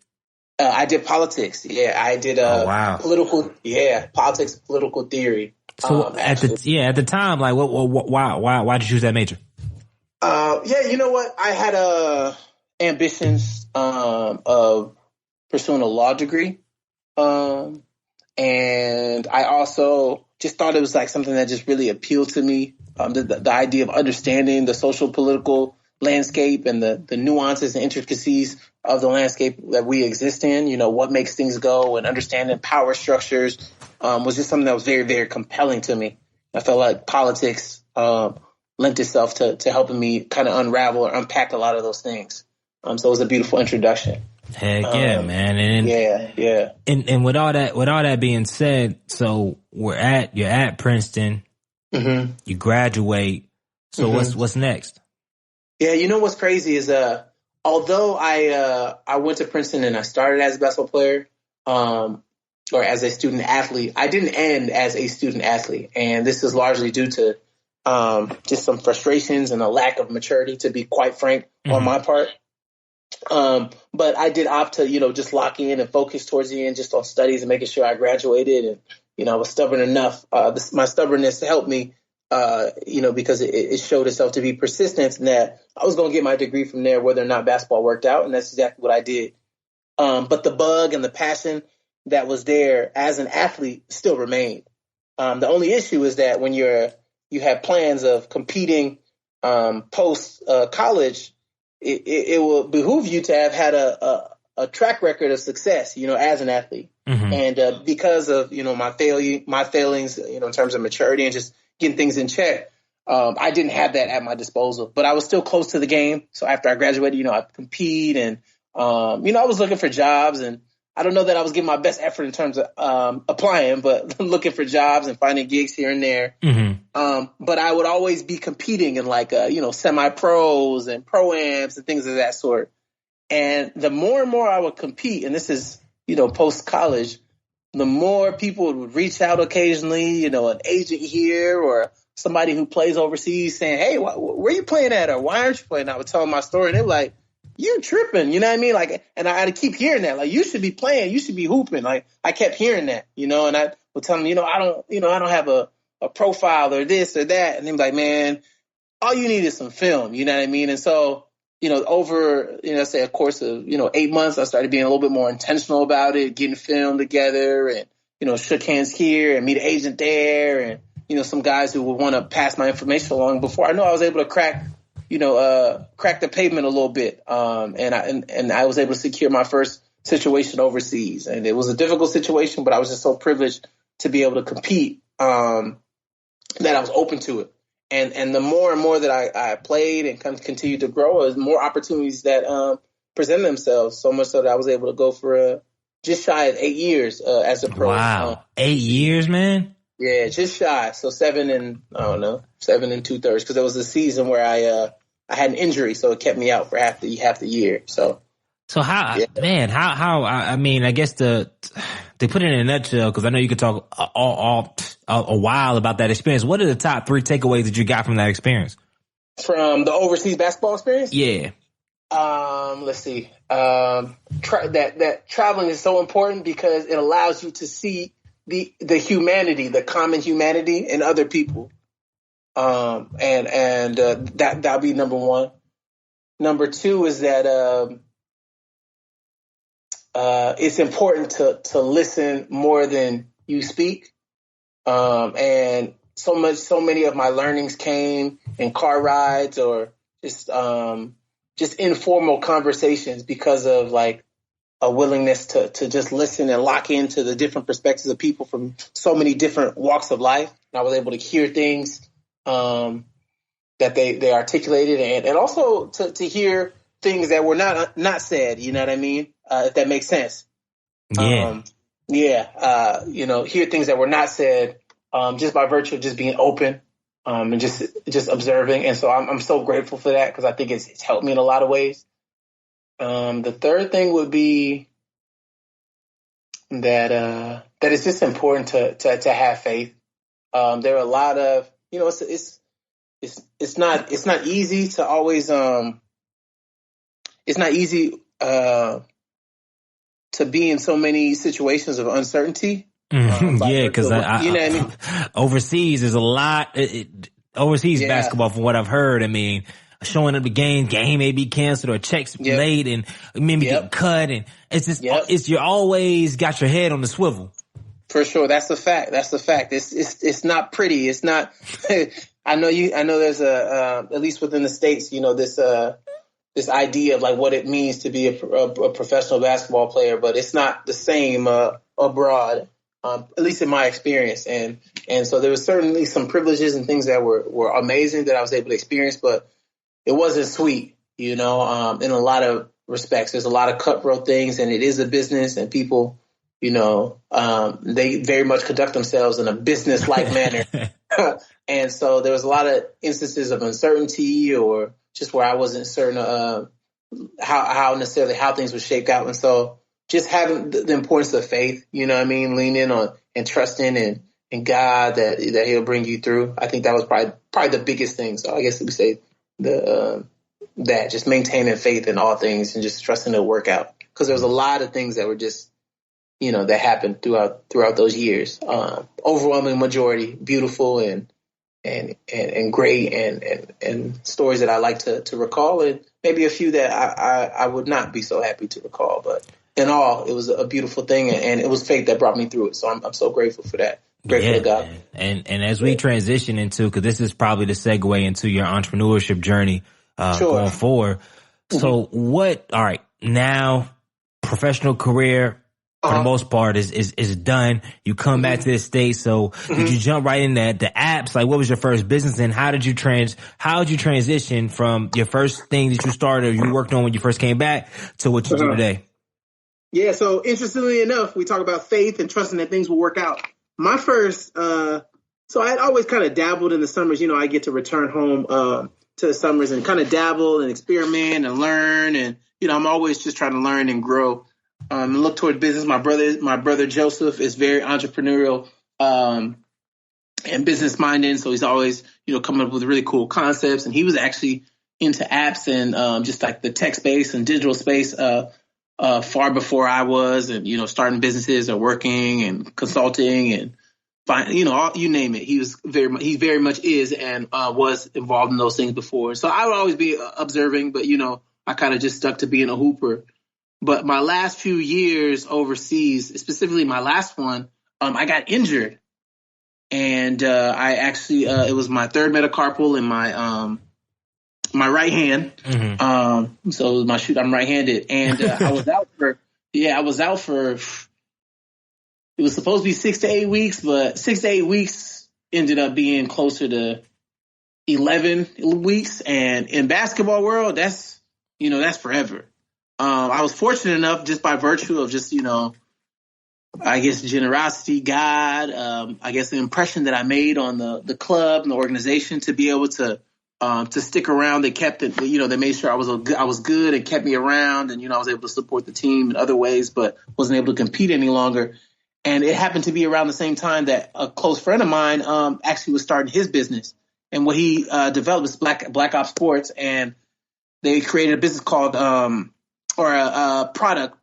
I did politics. Yeah, I did politics, political theory. So at the time, like, why'd you choose that major? You know what? I had ambitions of pursuing a law degree, and I also just thought it was like something that just really appealed to me. The idea of understanding the social political landscape and the nuances and intricacies of the landscape that we exist in, what makes things go, and understanding power structures was just something that was very, very compelling to me. I felt like politics lent itself to helping me kind of unravel or unpack a lot of those things. So it was a beautiful introduction. Heck yeah, man. And And with all that being said, so you're at Princeton, mm-hmm. you graduate. So mm-hmm. what's next? Yeah, what's crazy is although I went to Princeton and I started as a basketball player, or as a student athlete, I didn't end as a student athlete, and this is largely due to just some frustrations and a lack of maturity, to be quite frank, mm-hmm. on my part. But I did opt to, just lock in and focus towards the end just on studies and making sure I graduated. And, I was stubborn enough. My stubbornness helped me, because it showed itself to be persistence, and that I was going to get my degree from there, whether or not basketball worked out. And that's exactly what I did. But the bug and the passion that was there as an athlete still remained. The only issue is that when you have plans of competing post college, it will behoove you to have had a track record of success, as an athlete. Mm-hmm. And because of, my failings, in terms of maturity and just getting things in check, I didn't have that at my disposal. But I was still close to the game. So after I graduated, I compete, and, I was looking for jobs, and I don't know that I was giving my best effort in terms of applying, but looking for jobs and finding gigs here and there. Mm-hmm. But I would always be competing in semi-pros and pro-ams and things of that sort. And the more and more I would compete, and this is, post-college, the more people would reach out occasionally, an agent here or somebody who plays overseas saying, hey, where you playing at, or why aren't you playing? I would tell them my story, and they were like, you tripping, you know what I mean? Like, and I had to keep hearing that, like, you should be playing, you should be hooping. Like, I kept hearing that, and I would tell them, I don't have a profile or this or that. And they'd be like, man, all you need is some film, you know what I mean? And so, over, say a course of, 8 months, I started being a little bit more intentional about it, getting film together, and, shook hands here and meet an agent there, and, some guys who would want to pass my information along. Before I know, I was able to crack the pavement a little bit. And I was able to secure my first situation overseas. And it was a difficult situation, but I was just so privileged to be able to compete, that I was open to it. And the more and more that I played and kind of continued to grow, there's more opportunities that present themselves. So much so that I was able to go for just shy of 8 years as a pro. Wow, 8 years, man. Yeah, just shy. So 7 and 2/3, because there was a season where I had an injury, so it kept me out for half the year. So how, man, how, I mean, I guess they put it in a nutshell, because I know you could talk a while about that experience. What are the top 3 takeaways that you got from that experience? From the overseas basketball experience? Yeah. Let's see. That traveling is so important because it allows you to see the humanity, the common humanity in other people. That'll be number one. Number two is that it's important to listen more than you speak. And so many of my learnings came in car rides or just informal conversations because of like a willingness to just listen and lock into the different perspectives of people from so many different walks of life. And I was able to hear things that they articulated and also to hear things that were not said, you know what I mean? If that makes sense. Yeah. Hear things that were not said just by virtue of just being open and just observing. And so I'm so grateful for that because I think it's helped me in a lot of ways. The third thing would be that it's just important to have faith. There are a lot of, it's not easy to always it's not easy to be in so many situations of uncertainty. Because you know what I mean? Overseas is a lot. Overseas basketball, from what I've heard, I mean, showing up the game may be canceled or checks late and maybe get cut, and it's just it's you're always got your head on the swivel. For sure, that's the fact. It's not pretty. It's not. I know there's at least within the States, this idea of like what it means to be a professional basketball player, but it's not the same abroad, at least in my experience. And so there was certainly some privileges and things that were amazing that I was able to experience, but it wasn't sweet, in a lot of respects. There's a lot of cutthroat things, and it is a business, and people, they very much conduct themselves in a business-like manner. And so there was a lot of instances of uncertainty or just where I wasn't certain how things would shake out. And so just having the importance of faith, leaning on and trusting in God that he'll bring you through. I think that was probably the biggest thing. So I guess we say that just maintaining faith in all things and just trusting it'll work out. Because there was a lot of things that were just, that happened throughout those years. Overwhelming majority, beautiful and great and stories that I like to recall, and maybe a few that I would not be so happy to recall. But in all, it was a beautiful thing, and it was faith that brought me through it. So I'm so grateful for that. Grateful to God. And as we transition into, because this is probably the segue into your entrepreneurship journey going forward. So all right, now professional career, for the most part is done. You come back to the States. So did you jump right in that? The apps, like what was your first business and how did you transition from your first thing that you started or you worked on when you first came back to what you do today? Yeah. So interestingly enough, we talk about faith and trusting that things will work out. My first, so I had always kind of dabbled in the summers. I get to return home to the summers and kind of dabble and experiment and learn. And, I'm always just trying to learn and grow. Look toward business. My brother Joseph is very entrepreneurial and business minded, so he's always coming up with really cool concepts. And he was actually into apps and just like the tech space and digital space far before I was, and starting businesses or working and consulting and you name it. He very much is and was involved in those things before. So I would always be observing, but I kind of just stuck to being a hooper. But my last few years overseas, specifically my last one, I got injured. And I actually, it was my third metacarpal in my right hand. Mm-hmm. So it was my shoot, I'm right-handed. And I was out for, it was supposed to be 6 to 8 weeks, but 6 to 8 weeks ended up being closer to 11 weeks. And in basketball world, that's forever. I was fortunate enough just by virtue of just, I guess generosity, God, I guess the impression that I made on the club and the organization to be able to stick around. They kept it, they made sure I was good and kept me around, and I was able to support the team in other ways, but wasn't able to compete any longer. And it happened to be around the same time that a close friend of mine actually was starting his business, and what he developed was Black Ops Sports, and they created a business called, or a product,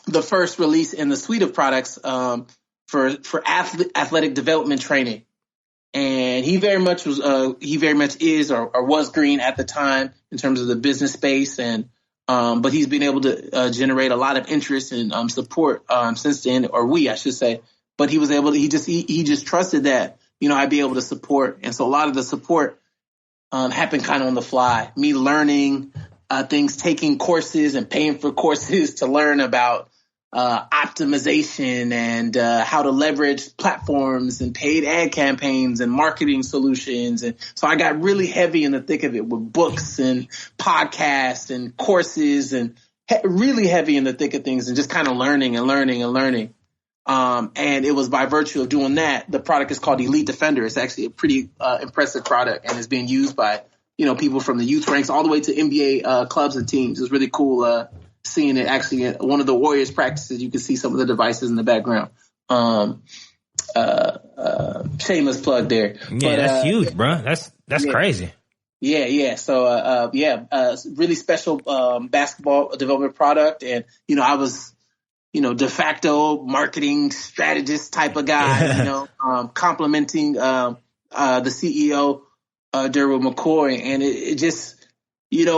the first release in the suite of products, for athletic development training. And he very much is or was green at the time in terms of the business space. And, but he's been able to generate a lot of interest and support since then, or I should say. But he was able to, he just trusted that, I'd be able to support. And so a lot of the support happened kind of on the fly. Me learning things, taking courses and paying for courses to learn about optimization and how to leverage platforms and paid ad campaigns and marketing solutions. And so I got really heavy in the thick of it with books and podcasts and courses, and really heavy in the thick of things, and just kind of learning and learning and learning. And it was by virtue of doing that, the product is called Elite Defender. It's actually a pretty impressive product, and it's being used by, people from the youth ranks all the way to NBA clubs and teams. It was really cool seeing it actually in one of the Warriors practices. You can see some of the devices in the background. Shameless plug there. Yeah, that's huge, bro. That's crazy. Yeah. So, really special basketball development product. And, I was, de facto marketing strategist type of guy, complimenting the CEO, Derwin McCoy. And it just,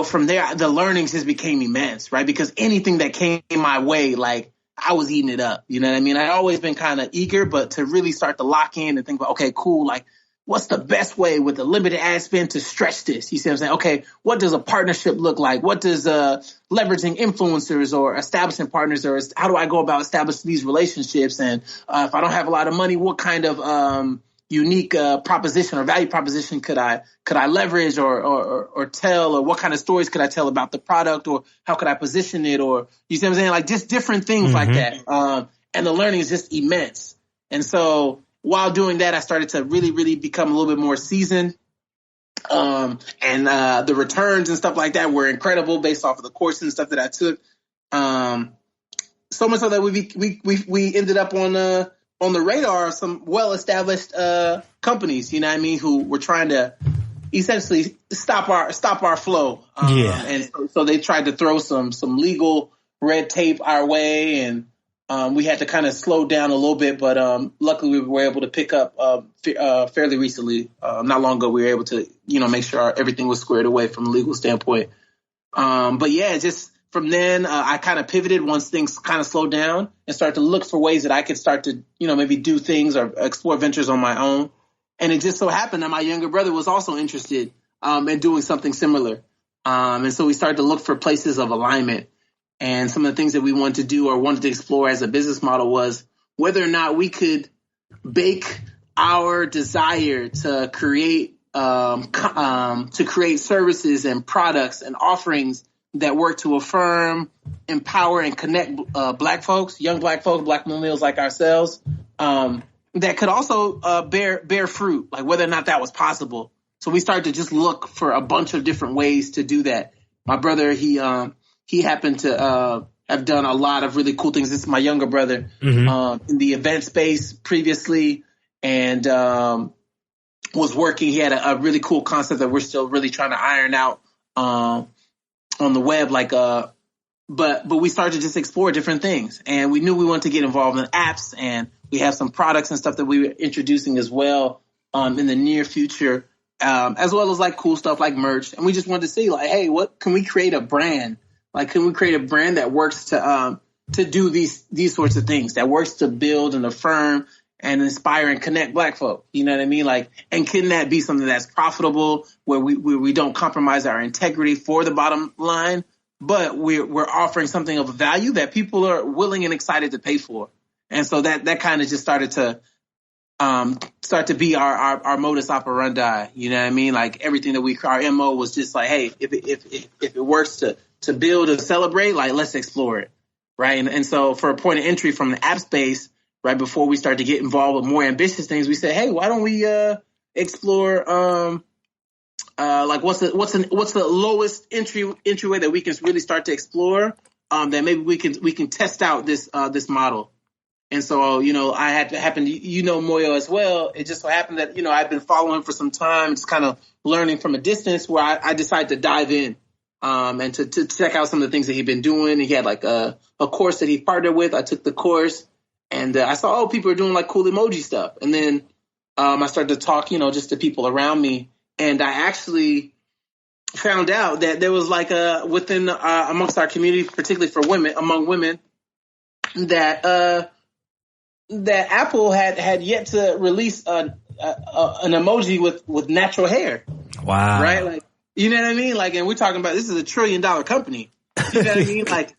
from there, the learnings just became immense, right? Because anything that came my way, like, I was eating it up. You know what I mean? I'd always been kind of eager, but to really start to lock in and think about, okay, cool, like, what's the best way with a limited ad spend to stretch this? You see what I'm saying? Okay, what does a partnership look like? What does leveraging influencers or establishing partners, or how do I go about establishing these relationships? And if I don't have a lot of money, what kind of unique proposition or value proposition could I leverage or tell, or what kind of stories could I tell about the product, or how could I position it, or you see what I'm saying? Like, just different things like that. And the learning is just immense. And so while doing that, I started to really, really become a little bit more seasoned. And the returns and stuff like that were incredible based off of the courses and stuff that I took. So much so that we ended up on the radar of some well-established companies, who were trying to essentially stop our flow. And so they tried to throw some legal red tape our way, and we had to kind of slow down a little bit, but luckily we were able to pick up fairly recently. Not long ago, we were able to, make sure everything was squared away from a legal standpoint. But yeah, just from then, I kind of pivoted once things kind of slowed down and started to look for ways that I could start to, maybe do things or explore ventures on my own. And it just so happened that my younger brother was also interested in doing something similar. And so we started to look for places of alignment. And some of the things that we wanted to do or wanted to explore as a business model was whether or not we could bake our desire to create services and products and offerings that work to affirm, empower, and connect Black folks, young Black folks, Black millennials like ourselves, that could also bear fruit, like whether or not that was possible. So we started to just look for a bunch of different ways to do that. My brother, he happened to have done a lot of really cool things. This is my younger brother, in the event space previously, and was working. He had a really cool concept that we're still really trying to iron out on the web. But we started to just explore different things, and we knew we wanted to get involved in apps, and we have some products and stuff that we were introducing as well in the near future, as well as like cool stuff like merch. And we just wanted to see, like, hey, what can we create a brand? Like, can we create a brand that works to do these sorts of things, that works to build and affirm and inspire and connect Black folk? You know what I mean? Like, and can that be something that's profitable, where we don't compromise our integrity for the bottom line, but we're offering something of value that people are willing and excited to pay for? And so that kind of just started to start to be our modus operandi. You know what I mean? Like, everything that our MO was just like, hey, if it works to build and celebrate, like, let's explore it, right? And so for a point of entry from the app space, right before we start to get involved with more ambitious things, we said, hey, why don't we explore like what's the lowest entryway that we can really start to explore, that maybe we can test out this model. And so, I had to happen, Moyo as well. It just so happened that, I've been following for some time, just kind of learning from a distance, where I decided to dive in. and to check out some of the things that he'd been doing. He had like a course that he partnered with. I took the course, and I saw, people are doing like cool emoji stuff. And then I started to talk, just to people around me. And I actually found out that there was like within amongst our community, particularly for women, among women, that Apple had yet to release an emoji with natural hair. Wow. Right? Like, you know what I mean? Like, and we're talking about, this is $1 trillion company. You know what I mean? Like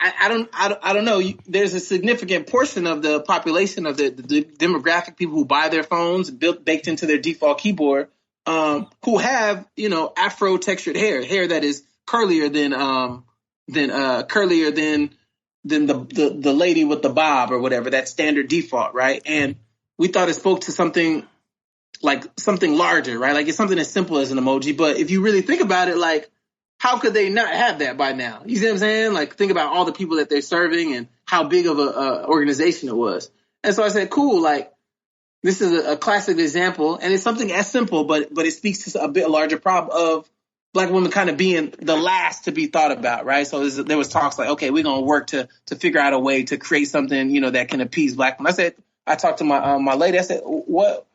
I don't know. There's a significant portion of the population of the demographic, people who buy their phones baked into their default keyboard, who have, Afro textured hair that is curlier than the lady with the bob or whatever, that standard default, right? And we thought it spoke to something larger, right? Like, it's something as simple as an emoji, but if you really think about it, like, how could they not have that by now? You see what I'm saying? Like, think about all the people that they're serving and how big of a organization it was. And so I said, cool, like, this is a classic example, and it's something as simple, but it speaks to a bit larger problem of Black women kind of being the last to be thought about, right? So there was talks like, okay, we're going to work to figure out a way to create something, that can appease Black women. I talked to my lady. I said, what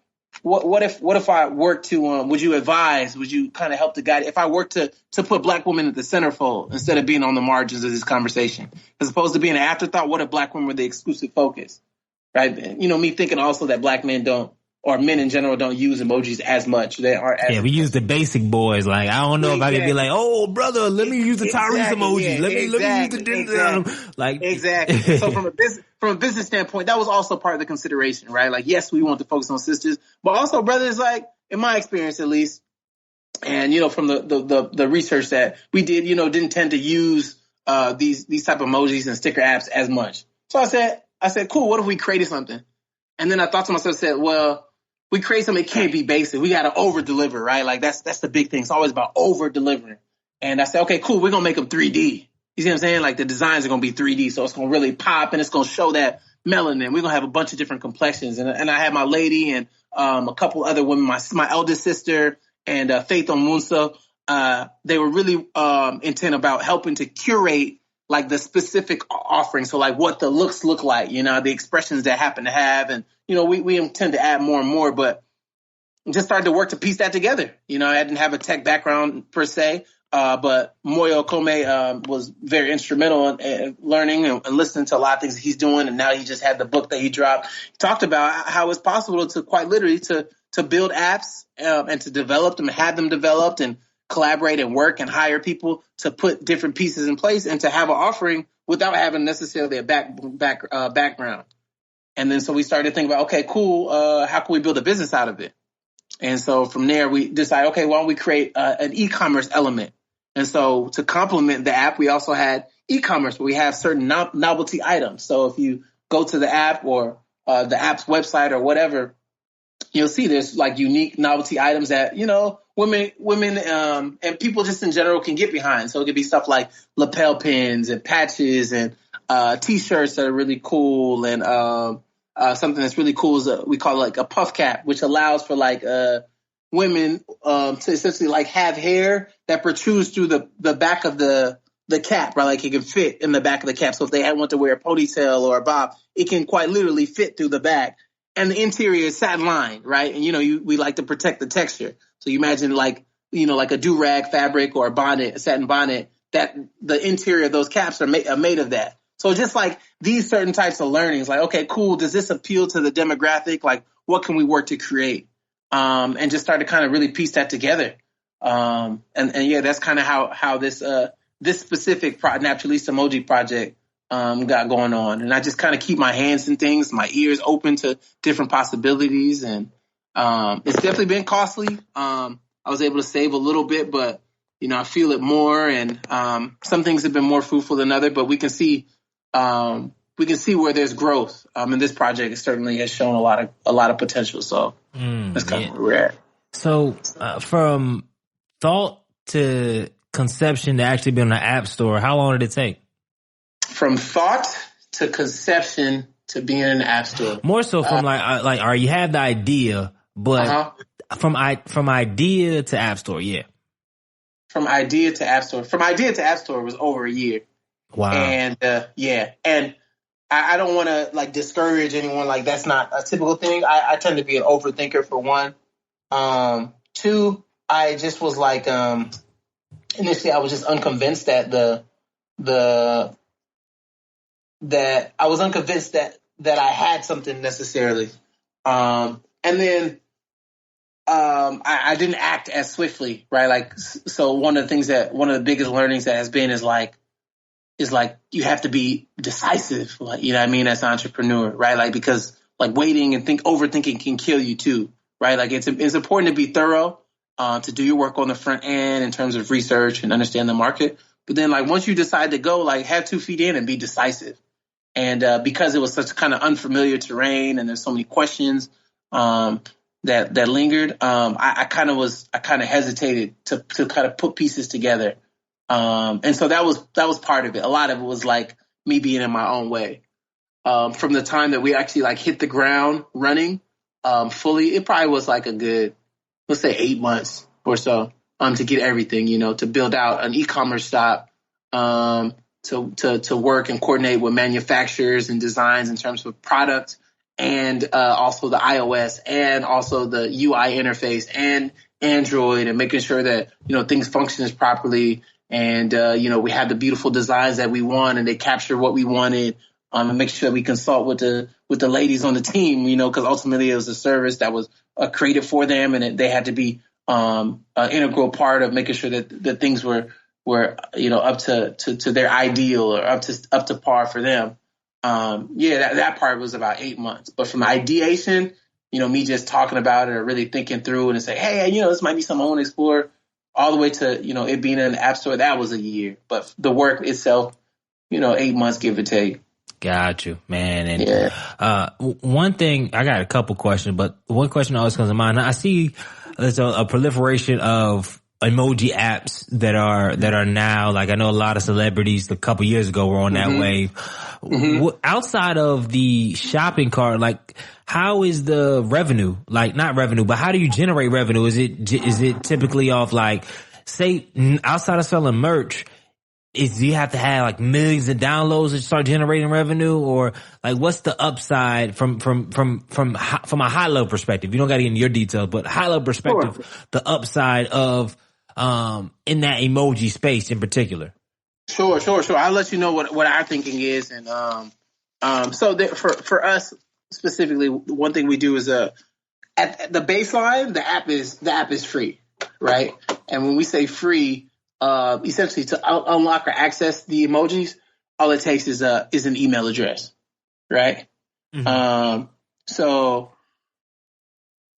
if I worked to, would you advise, would you kind of help to guide, if I worked to put Black women at the centerfold instead of being on the margins of this conversation, as opposed to being an afterthought? What if Black women were the exclusive focus, right? Me thinking also that Black men don't, or men in general, don't use emojis as much. They aren't as we use the basic boys. Like, I don't know if I could be like, oh, brother, let me use the Tyrese emoji. Let me use the like. Exactly. So from a business standpoint, that was also part of the consideration, right? Like, yes, we want to focus on sisters, but also brothers, like, in my experience at least, and, from the research that we did, didn't tend to use these type of emojis and sticker apps as much. So I said, cool, what if we created something? And then I thought to myself, said, well, we create something, it can't be basic. We got to over deliver, right? Like, that's the big thing. It's always about over delivering. And I said, okay, cool. We're going to make them 3D. You see what I'm saying? Like, the designs are going to be 3D. So it's going to really pop and it's going to show that melanin. We're going to have a bunch of different complexions. And I had my lady and a couple other women, my eldest sister and Faith Omunsa. They were really intent about helping to curate like the specific offering. So like what the looks look like, the expressions that happen to have. And, we intend to add more and more, but just started to work to piece that together. I didn't have a tech background per se, but Moyo Kome was very instrumental in learning and listening to a lot of things that he's doing. And now he just had the book that he dropped. He talked about how it's possible to quite literally to build apps and to develop them and have them developed and collaborate and work and hire people to put different pieces in place and to have an offering without having necessarily a background. And then so we started thinking about, okay, cool, how can we build a business out of it? And so from there, we decided, okay, why don't we create an e-commerce element? And so to complement the app, we also had e-commerce, where we have certain novelty items. So if you go to the app or the app's website or whatever, you'll see there's like unique novelty items that, women and people just in general can get behind. So it could be stuff like lapel pins and patches and T-shirts that are really cool, and something that's really cool is we call it like a puff cap, which allows for like women to essentially like have hair that protrudes through the back of the cap, right? Like it can fit in the back of the cap. So if they want to wear a ponytail or a bob, it can quite literally fit through the back. And the interior is satin lined, right? And we like to protect the texture. So you imagine like a do-rag fabric or a satin bonnet, that the interior of those caps are made of that. So just like these certain types of learnings, like, okay, cool. Does this appeal to the demographic? Like, what can we work to create? And just start to kind of really piece that together. And yeah, that's kind of how this specific Napturilista emoji project got going on. And I just kind of keep my hands in things, my ears open to different possibilities. And it's definitely been costly. I was able to save a little bit, but I feel it more. And some things have been more fruitful than others, but we can see where there's growth. And this project certainly has shown a lot of potential. So that's kind of where we're at. So from thought to conception to actually being on the App Store, how long did it take? From thought to conception to being in the App Store. More so from or you have the idea, but from idea to App Store, yeah. from idea to App Store. From idea to App Store was over a year. Wow. And and I don't want to like discourage anyone. Like that's not a typical thing. I tend to be an overthinker for one. Two, I just was like initially I was just unconvinced that that I was unconvinced that I had something necessarily. And then I didn't act as swiftly, right? Like, so one of the biggest learnings that has been is like you have to be decisive, like, you know what I mean, as an entrepreneur, right? Like, because like waiting and overthinking can kill you too, right? Like it's important to be thorough, to do your work on the front end in terms of research and understand the market. But then like once you decide to go, like have 2 feet in and be decisive. And because it was such kind of unfamiliar terrain and there's so many questions that lingered, I kind of hesitated to kind of put pieces together. And so that was part of it. A lot of it was like me being in my own way. From the time that we actually like hit the ground running fully, it probably was like a good, let's say 8 months or so to get everything, you know, to build out an e-commerce shop, to work and coordinate with manufacturers and designs in terms of product, and also the iOS and also the UI interface and Android, and making sure that, you know, things function properly. And, you know, we had the beautiful designs that we want and they capture what we wanted, and make sure that we consult with the ladies on the team, you know, because ultimately it was a service that was created for them, and they had to be an integral part of making sure that things were, you know, up to their ideal or up to par for them. That part was about 8 months. But from ideation, you know, me just talking about it or really thinking through and say, hey, you know, this might be something I want to explore, all the way to, you know, it being in the App Store, that was a year. But the work itself, you know, 8 months, give or take. Got you, man. And one thing, I got a couple questions, but one question always comes to mind. I see there's a proliferation of emoji apps that are now, like, I know a lot of celebrities a couple years ago were on that wave. Outside of the shopping cart, like, how is the revenue? Like, not revenue, but how do you generate revenue? Is it typically off, like, say, outside of selling merch, do you have to have like millions of downloads to start generating revenue, or like what's the upside from a high level perspective? You don't got to get into your details, but high level perspective, sure. The upside of in that emoji space in particular. Sure. I'll let you know what our thinking is, and so for us specifically, one thing we do is at the baseline, the app is free, right? And when we say free, essentially to unlock or access the emojis, all it takes is an email address, right? So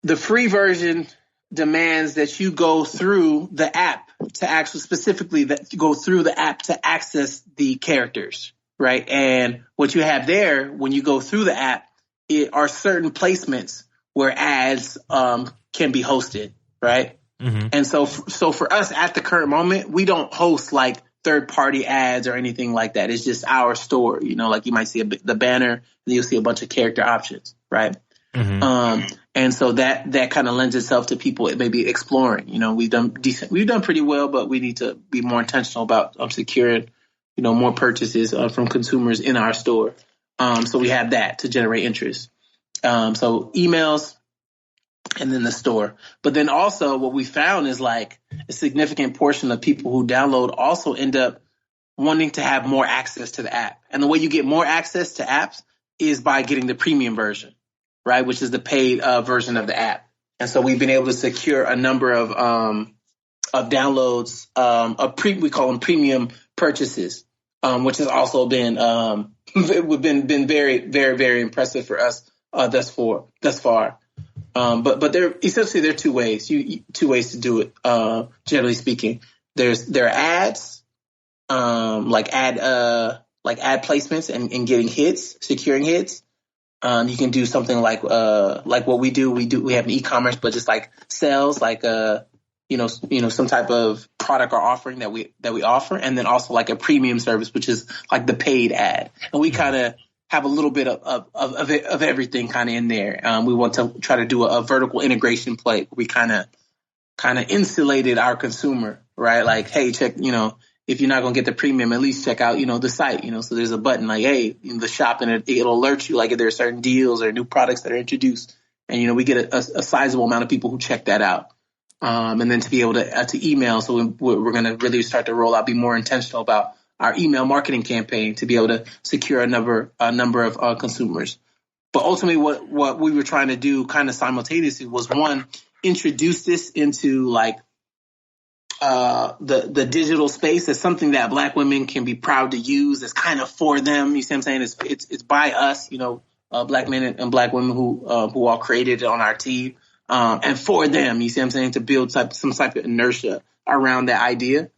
the free version demands that you go through the app to actually specifically go through the app to access the characters, right? And what you have there when you go through the app, it are certain placements where ads can be hosted, right? And so for us at the current moment, we don't host like third-party ads or anything like that. It's just our store, you know, like you might see the banner, and you'll see a bunch of character options, right? And so that kind of lends itself to people maybe exploring. You know, we've done pretty well, but we need to be more intentional about securing, you know, more purchases from consumers in our store. So we have that to generate interest. So emails, and then the store. But then also what we found is like a significant portion of people who download also end up wanting to have more access to the app. And the way you get more access to apps is by getting the premium version, right? Which is the paid version of the app. And so we've been able to secure a number of downloads, we call them premium purchases, which has also been been very, very, very impressive for us thus far. But there are two ways to do it. Generally speaking, there are ads, like ad placements and getting hits, securing hits. You can do something like what we do. We have an e-commerce, but just like sales, like some type of product or offering that we offer, and then also like a premium service, which is like the paid ad. And we kind of have a little bit of everything kind of in there. We want to try to do a vertical integration play. We kind of kind of insulated our consumer, right? Like, hey, check, if you're not going to get the premium, at least check out, the site, so there's a button like, hey, the shop, and it'll alert you like if there are certain deals or new products that are introduced. And, we get a sizable amount of people who check that out. And then to be able to email. So we're going to really start to roll out, be more intentional about our email marketing campaign to be able to secure a number of consumers. But ultimately what we were trying to do kind of simultaneously was, one, introduce this into like the digital space as something that Black women can be proud to use. It's kind of for them. You see what I'm saying? It's by us, Black men and Black women who all created it on our team. And for them, you see what I'm saying, to build some type of inertia around that idea.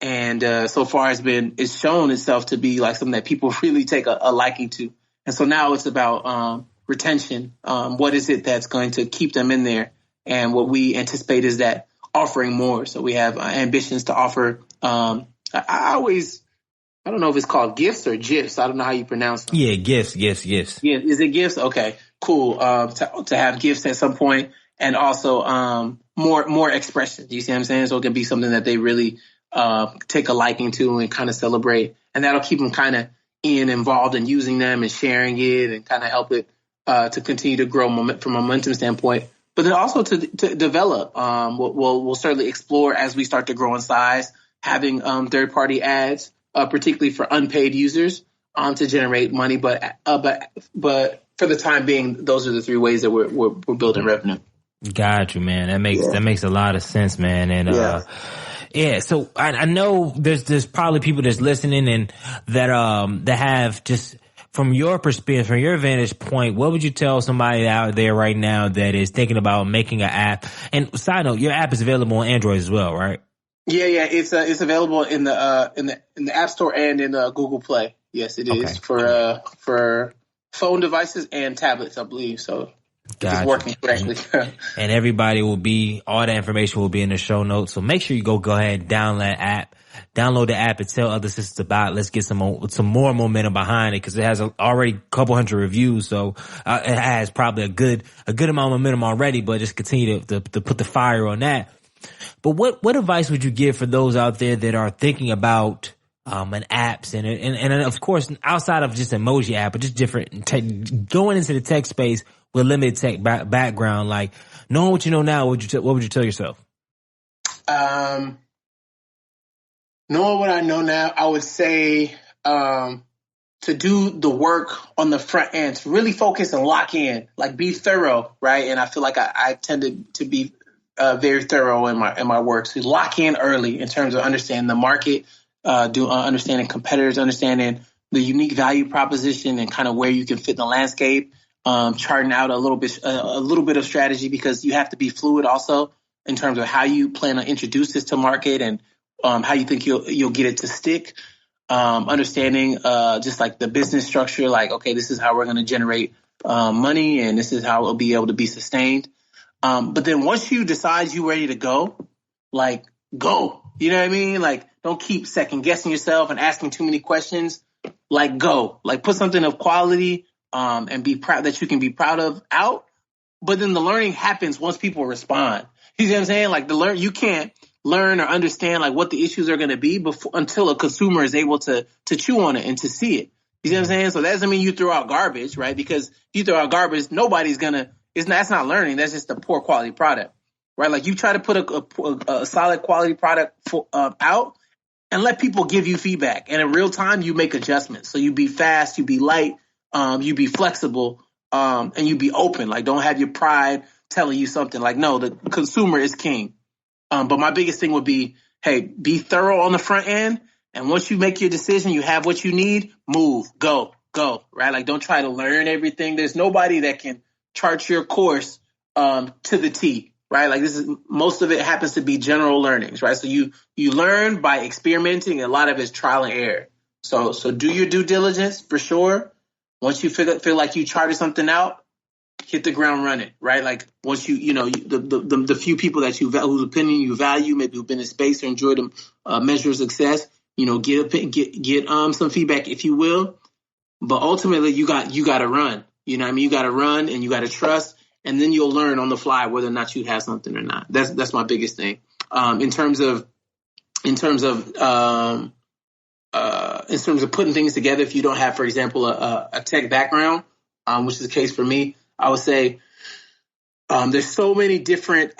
And so far it's shown itself to be like something that people really take a liking to. And so now it's about retention. What is it that's going to keep them in there? And what we anticipate is that offering more. So we have ambitions to offer. I don't know if it's called gifts or GIFs. I don't know how you pronounce them. Yeah, gifts. Yeah, is it gifts? Okay, cool. To have gifts at some point, and also more expression. You see what I'm saying? So it can be something that they really take a liking to and kind of celebrate, and that'll keep them kind of involved in using them and sharing it, and kind of help it to continue to grow from a momentum standpoint. But then also to develop. We'll certainly explore as we start to grow in size, having third-party ads, particularly for unpaid users, to generate money. But for the time being, those are the three ways that we're building revenue. Got you, man. That makes a lot of sense, man. And yeah. So I know there's probably people that's listening and that have just, from your perspective, from your vantage point, what would you tell somebody out there right now that is thinking about making an app? And side note, your app is available on Android as well, right? Yeah. It's available in the App Store and in Google Play. Yes, it is for phone devices and tablets, I believe. So it's working correctly. And everybody all the information will be in the show notes. So make sure you go ahead and download the app and tell other sisters about it. Let's get some more momentum behind it, because it has already a couple hundred reviews. So it has probably a good amount of momentum already, but just continue to put the fire on that. But what advice would you give for those out there that are thinking about and apps and of course outside of just emoji app, but just different going into the tech space with limited tech background, like knowing what you know now, what would you tell yourself? Knowing what I know now, I would say to do the work on the front end, to really focus and lock in, like be thorough, right? And I feel like I tended to be very thorough in my work. So lock in early in terms of understanding the market, understanding competitors, understanding the unique value proposition and kind of where you can fit in the landscape, charting out a little bit of strategy, because you have to be fluid also in terms of how you plan to introduce this to market and how you think you'll get it to stick. Understanding just like the business structure, like, okay, this is how we're going to generate money and this is how it'll be able to be sustained. But then once you decide you're ready to go, like, go. You know what I mean? Like, don't keep second guessing yourself and asking too many questions. Like, go. Like, put something of quality and be proud that you can be proud of out. But then the learning happens once people respond. You see what I'm saying? Like, you can't learn or understand like what the issues are going to be until a consumer is able to chew on it and to see it. You see what I'm saying? So that doesn't mean you throw out garbage, right? Because if you throw out garbage, that's not learning. That's just a poor quality product, right? Like, you try to put a solid quality product out and let people give you feedback. And in real time, you make adjustments. So you be fast, you be light, you be flexible, and you be open. Like, don't have your pride telling you something. Like, no, the consumer is king. But my biggest thing would be, hey, be thorough on the front end. And once you make your decision, you have what you need, move, go, right? Like, don't try to learn everything. There's nobody that can chart your course to the T, right? Like, most of it happens to be general learnings, right? So you learn by experimenting, and a lot of it's trial and error. So do your due diligence for sure. Once you feel like you charted something out, hit the ground running, right? Like, once the few people that whose opinion you value, maybe who've been in space or enjoyed them, measure of success, get some feedback, if you will. But ultimately, you got to run. You know what I mean? You got to run and you got to trust. and then you'll learn on the fly whether or not you have something or not. That's my biggest thing. In terms of putting things together, if you don't have, for example, a tech background, which is the case for me, I would say there's so many different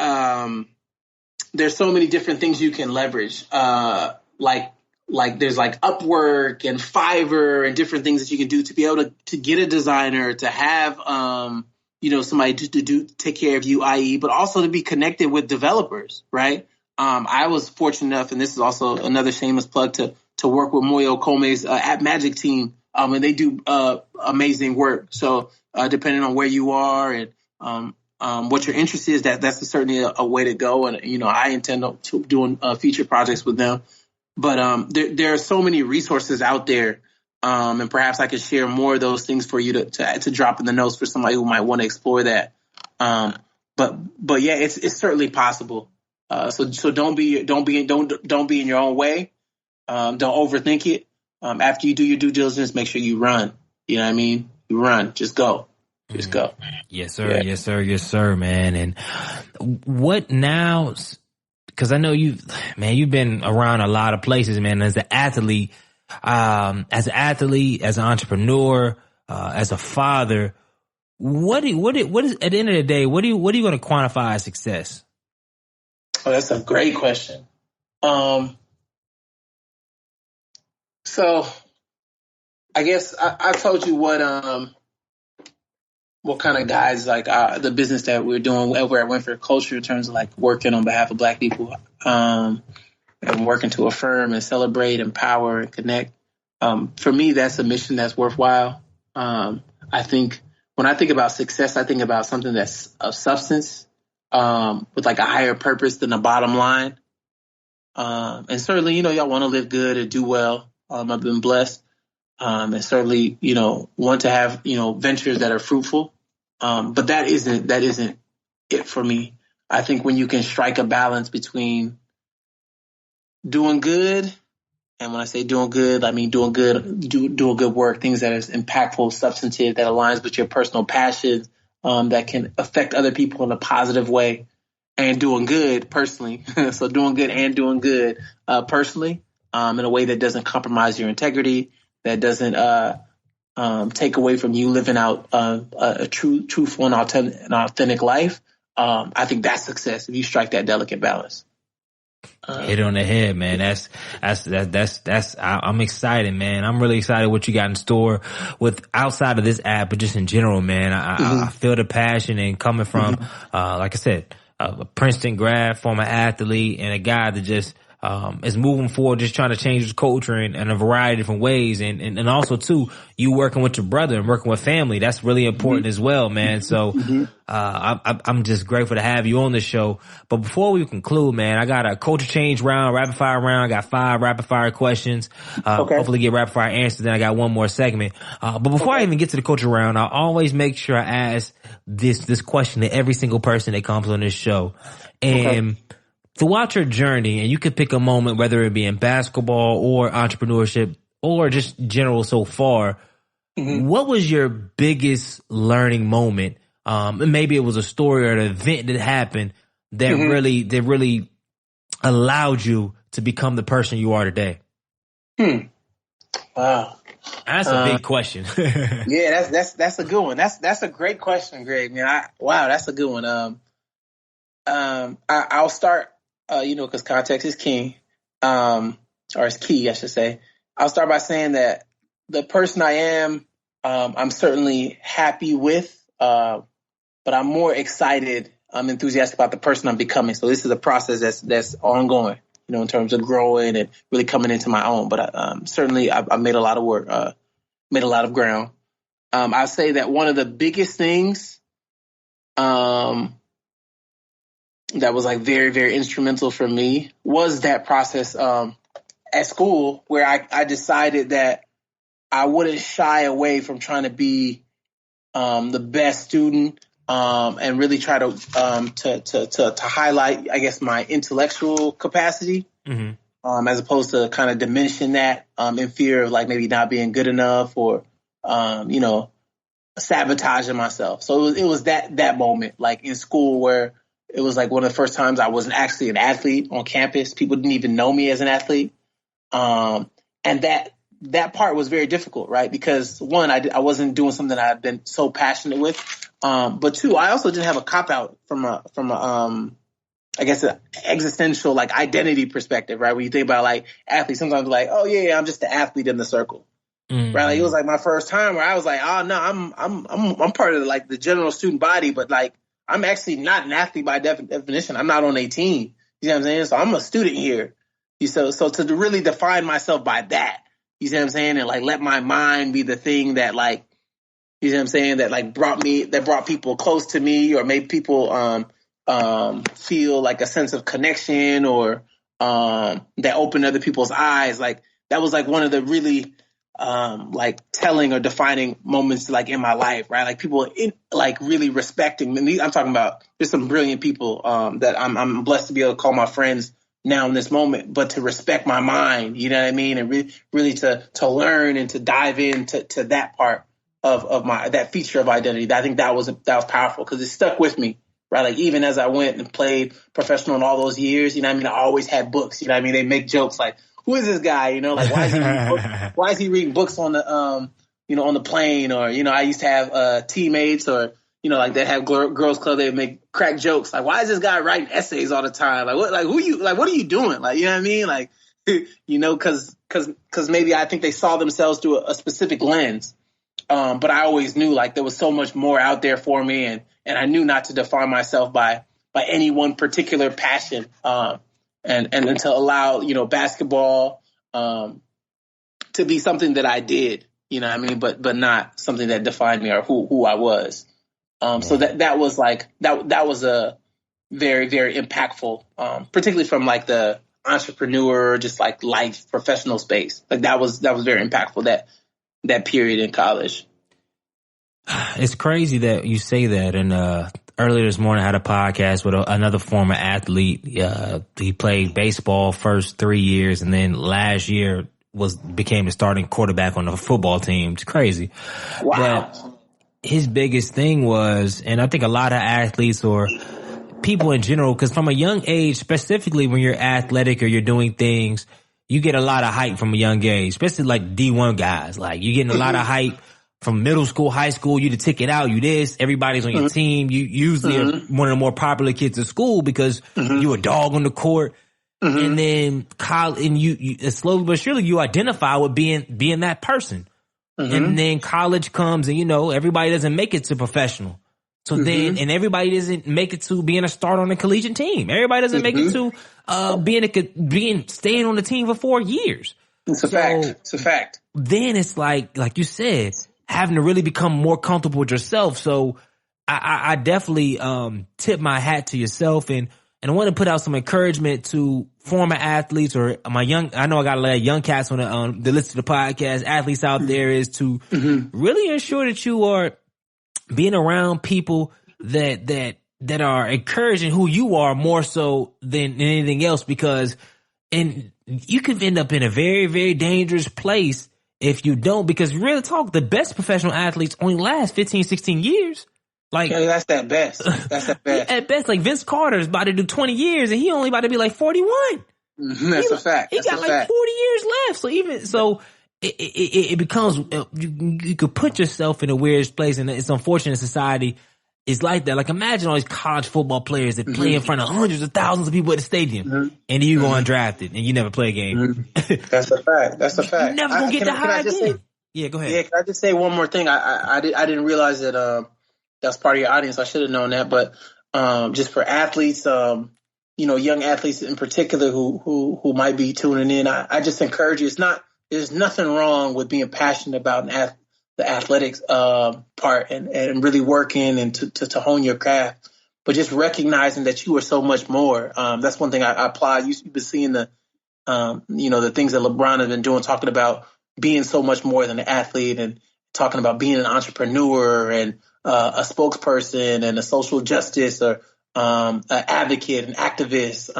things you can leverage. Like there's like Upwork and Fiverr and different things that you can do to be able to get a designer, to have somebody to take care of you, i.e., but also to be connected with developers, right? I was fortunate enough, and this is also another shameless plug, to work with Moyo Kome's App Magic team, and they do amazing work. So depending on where you are and what your interest is, that's certainly a way to go. And I intend to doing feature projects with them. But there are so many resources out there, and perhaps I could share more of those things for you to drop in the notes for somebody who might want to explore that. But yeah, it's certainly possible. So don't be in your own way. Don't overthink it. After you do your due diligence, make sure you run. You know what I mean? You run. Just go. Just go. Yes, sir. Yeah. Yes, sir. Yes, sir, man. And what now? Because I know you've been around a lot of places, man. As an athlete, as an entrepreneur, as a father, what is at the end of the day? What are you going to quantify as success? Oh, that's a great question. So I guess I told you what kind of guides like the business that we're doing over at Winford Culture in terms of like working on behalf of Black people, and working to affirm and celebrate, empower and connect. For me, that's a mission that's worthwhile. I think when I think about success, I think about something that's of substance, with like a higher purpose than a bottom line. And certainly, y'all want to live good and do well. I've been blessed. And certainly, want to have, ventures that are fruitful. But that isn't it for me. I think when you can strike a balance between doing good, and when I say doing good, I mean doing good work, things that is impactful, substantive, that aligns with your personal passions, that can affect other people in a positive way, and doing good personally. So doing good and doing good personally, in a way that doesn't compromise your integrity, that doesn't take away from you living out a truthful and authentic life. I think that's success if you strike that delicate balance. Hit on the head, man. That's I'm excited, man. I'm really excited what you got in store with outside of this app, but just in general, man. I feel the passion, and coming from, like I said, a Princeton grad, former athlete, and a guy that just is moving forward, just trying to change his culture in a variety of different ways. And also too, you working with your brother and working with family. That's really important as well, man. So, I'm just grateful to have you on the show. But before we conclude, man, I got a culture change round, rapid fire round. I got 5 rapid fire questions. Hopefully get rapid fire answers. Then I got one more segment. But before I even get to the culture round, I always make sure I ask this question to every single person that comes on this show. And throughout your journey, and you could pick a moment, whether it be in basketball or entrepreneurship or just general so far, what was your biggest learning moment? And maybe it was a story or an event that happened that really allowed you to become the person you are today. Wow. That's a big question. Yeah, that's a good one. That's a great question, Greg. Man, that's a good one. I'll start, because context is king, or is key, I should say. I'll start by saying that the person I am, I'm certainly happy with, but I'm more excited. I'm enthusiastic about the person I'm becoming. So this is a process that's ongoing, in terms of growing and really coming into my own. But certainly I've made a lot of work, made a lot of ground. I'll say that one of the biggest things that was like very, very instrumental for me was that process at school, where I decided that I wouldn't shy away from trying to be the best student, and really try to highlight, I guess, my intellectual capacity, as opposed to kind of diminishing that in fear of like maybe not being good enough or sabotaging myself. So it was that moment, like in school, where it was like one of the first times I wasn't actually an athlete on campus. People didn't even know me as an athlete. And that part was very difficult, right? Because one, I wasn't doing something that I've been so passionate with. But two, I also didn't have a cop out from a I guess an existential like identity perspective, right? When you think about like athletes, sometimes like, oh yeah, I'm just the athlete in the circle. Mm-hmm. Right? Like, it was like my first time where I was like, oh no, I'm part of like the general student body, but like I'm actually not an athlete by definition. I'm not on a team. You know what I'm saying? So I'm a student here. So to really define myself by that, you see what I'm saying? And like let my mind be the thing that like, you know what I'm saying, that like brought people close to me or made people feel like a sense of connection or that opened other people's eyes. Like that was like one of the really like telling or defining moments like in my life, right? Like people like really respecting me. I'm talking about there's some brilliant people that I'm blessed to be able to call my friends now in this moment, but to respect my mind, you know what I mean? And really to learn and to dive into that part of my, that feature of identity. I think that was powerful because it stuck with me, right? Like even as I went and played professional in all those years, you know what I mean? I always had books, you know what I mean? They make jokes like, who is this guy? You know, like why is he reading books on the you know, on the plane? Or, you know, I used to have teammates or, you know, like they have girls club, they make crack jokes. Like, why is this guy writing essays all the time? Like what, what are you doing? Like, you know what I mean? Like, you know, cause maybe I think they saw themselves through a specific lens. But I always knew like there was so much more out there for me. And I knew not to define myself by any one particular passion. And to allow, you know, basketball to be something that I did, you know what I mean, but not something that defined me or who I was. So that was like that was a very, very impactful, particularly from like the entrepreneur, just like life professional space. Like that was very impactful that period in college. It's crazy that you say that. And earlier this morning I had a podcast with another former athlete. He played baseball first 3 years and then last year became the starting quarterback on the football team. It's crazy. Wow. But his biggest thing was, and I think a lot of athletes or people in general, because from a young age, specifically when you're athletic or you're doing things, you get a lot of hype from a young age, especially like D1 guys. Like you're getting a lot of hype from middle school, high school. You the ticket out, you this, everybody's on your team. You usually are one of the more popular kids at school because you a dog on the court. And then college, and you slowly but surely you identify with being that person. And then college comes and, you know, everybody doesn't make it to professional. So then, and everybody doesn't make it to being a starter on a collegiate team. Everybody doesn't make it to staying on the team for 4 years. It's a fact. It's a fact. Then it's like you said, having to really become more comfortable with yourself. So I definitely tip my hat to yourself, and I want to put out some encouragement to former athletes or I know I got a lot of young cats on the listen to the podcast, athletes out there, is to really ensure that you are being around people that are encouraging who you are more so than anything else, because you could end up in a very, very dangerous place if you don't, because real talk, the best professional athletes only last 15, 16 years. Like, yeah, that's that best. That's that best. At best, like Vince Carter is about to do 20 years and he only about to be like 41. That's a fact. He got like 40 years left. So it becomes, you could put yourself in a weird place, and it's unfortunate society is like that. Like imagine all these college football players that play in front of hundreds of thousands of people at the stadium, and you go undrafted and you never play a game. That's a fact. That's a fact. You never gonna get the high again. Yeah, go ahead. Yeah, can I just say one more thing? I didn't realize that that's part of your audience. I should have known that, but just for athletes, you know, young athletes in particular who might be tuning in, I just encourage you. There's nothing wrong with being passionate about the athletics part and really working and to hone your craft, but just recognizing that you are so much more. That's one thing I applaud. You've been seeing the things that LeBron has been doing, talking about being so much more than an athlete and talking about being an entrepreneur and a spokesperson and a social justice or an advocate, an activist.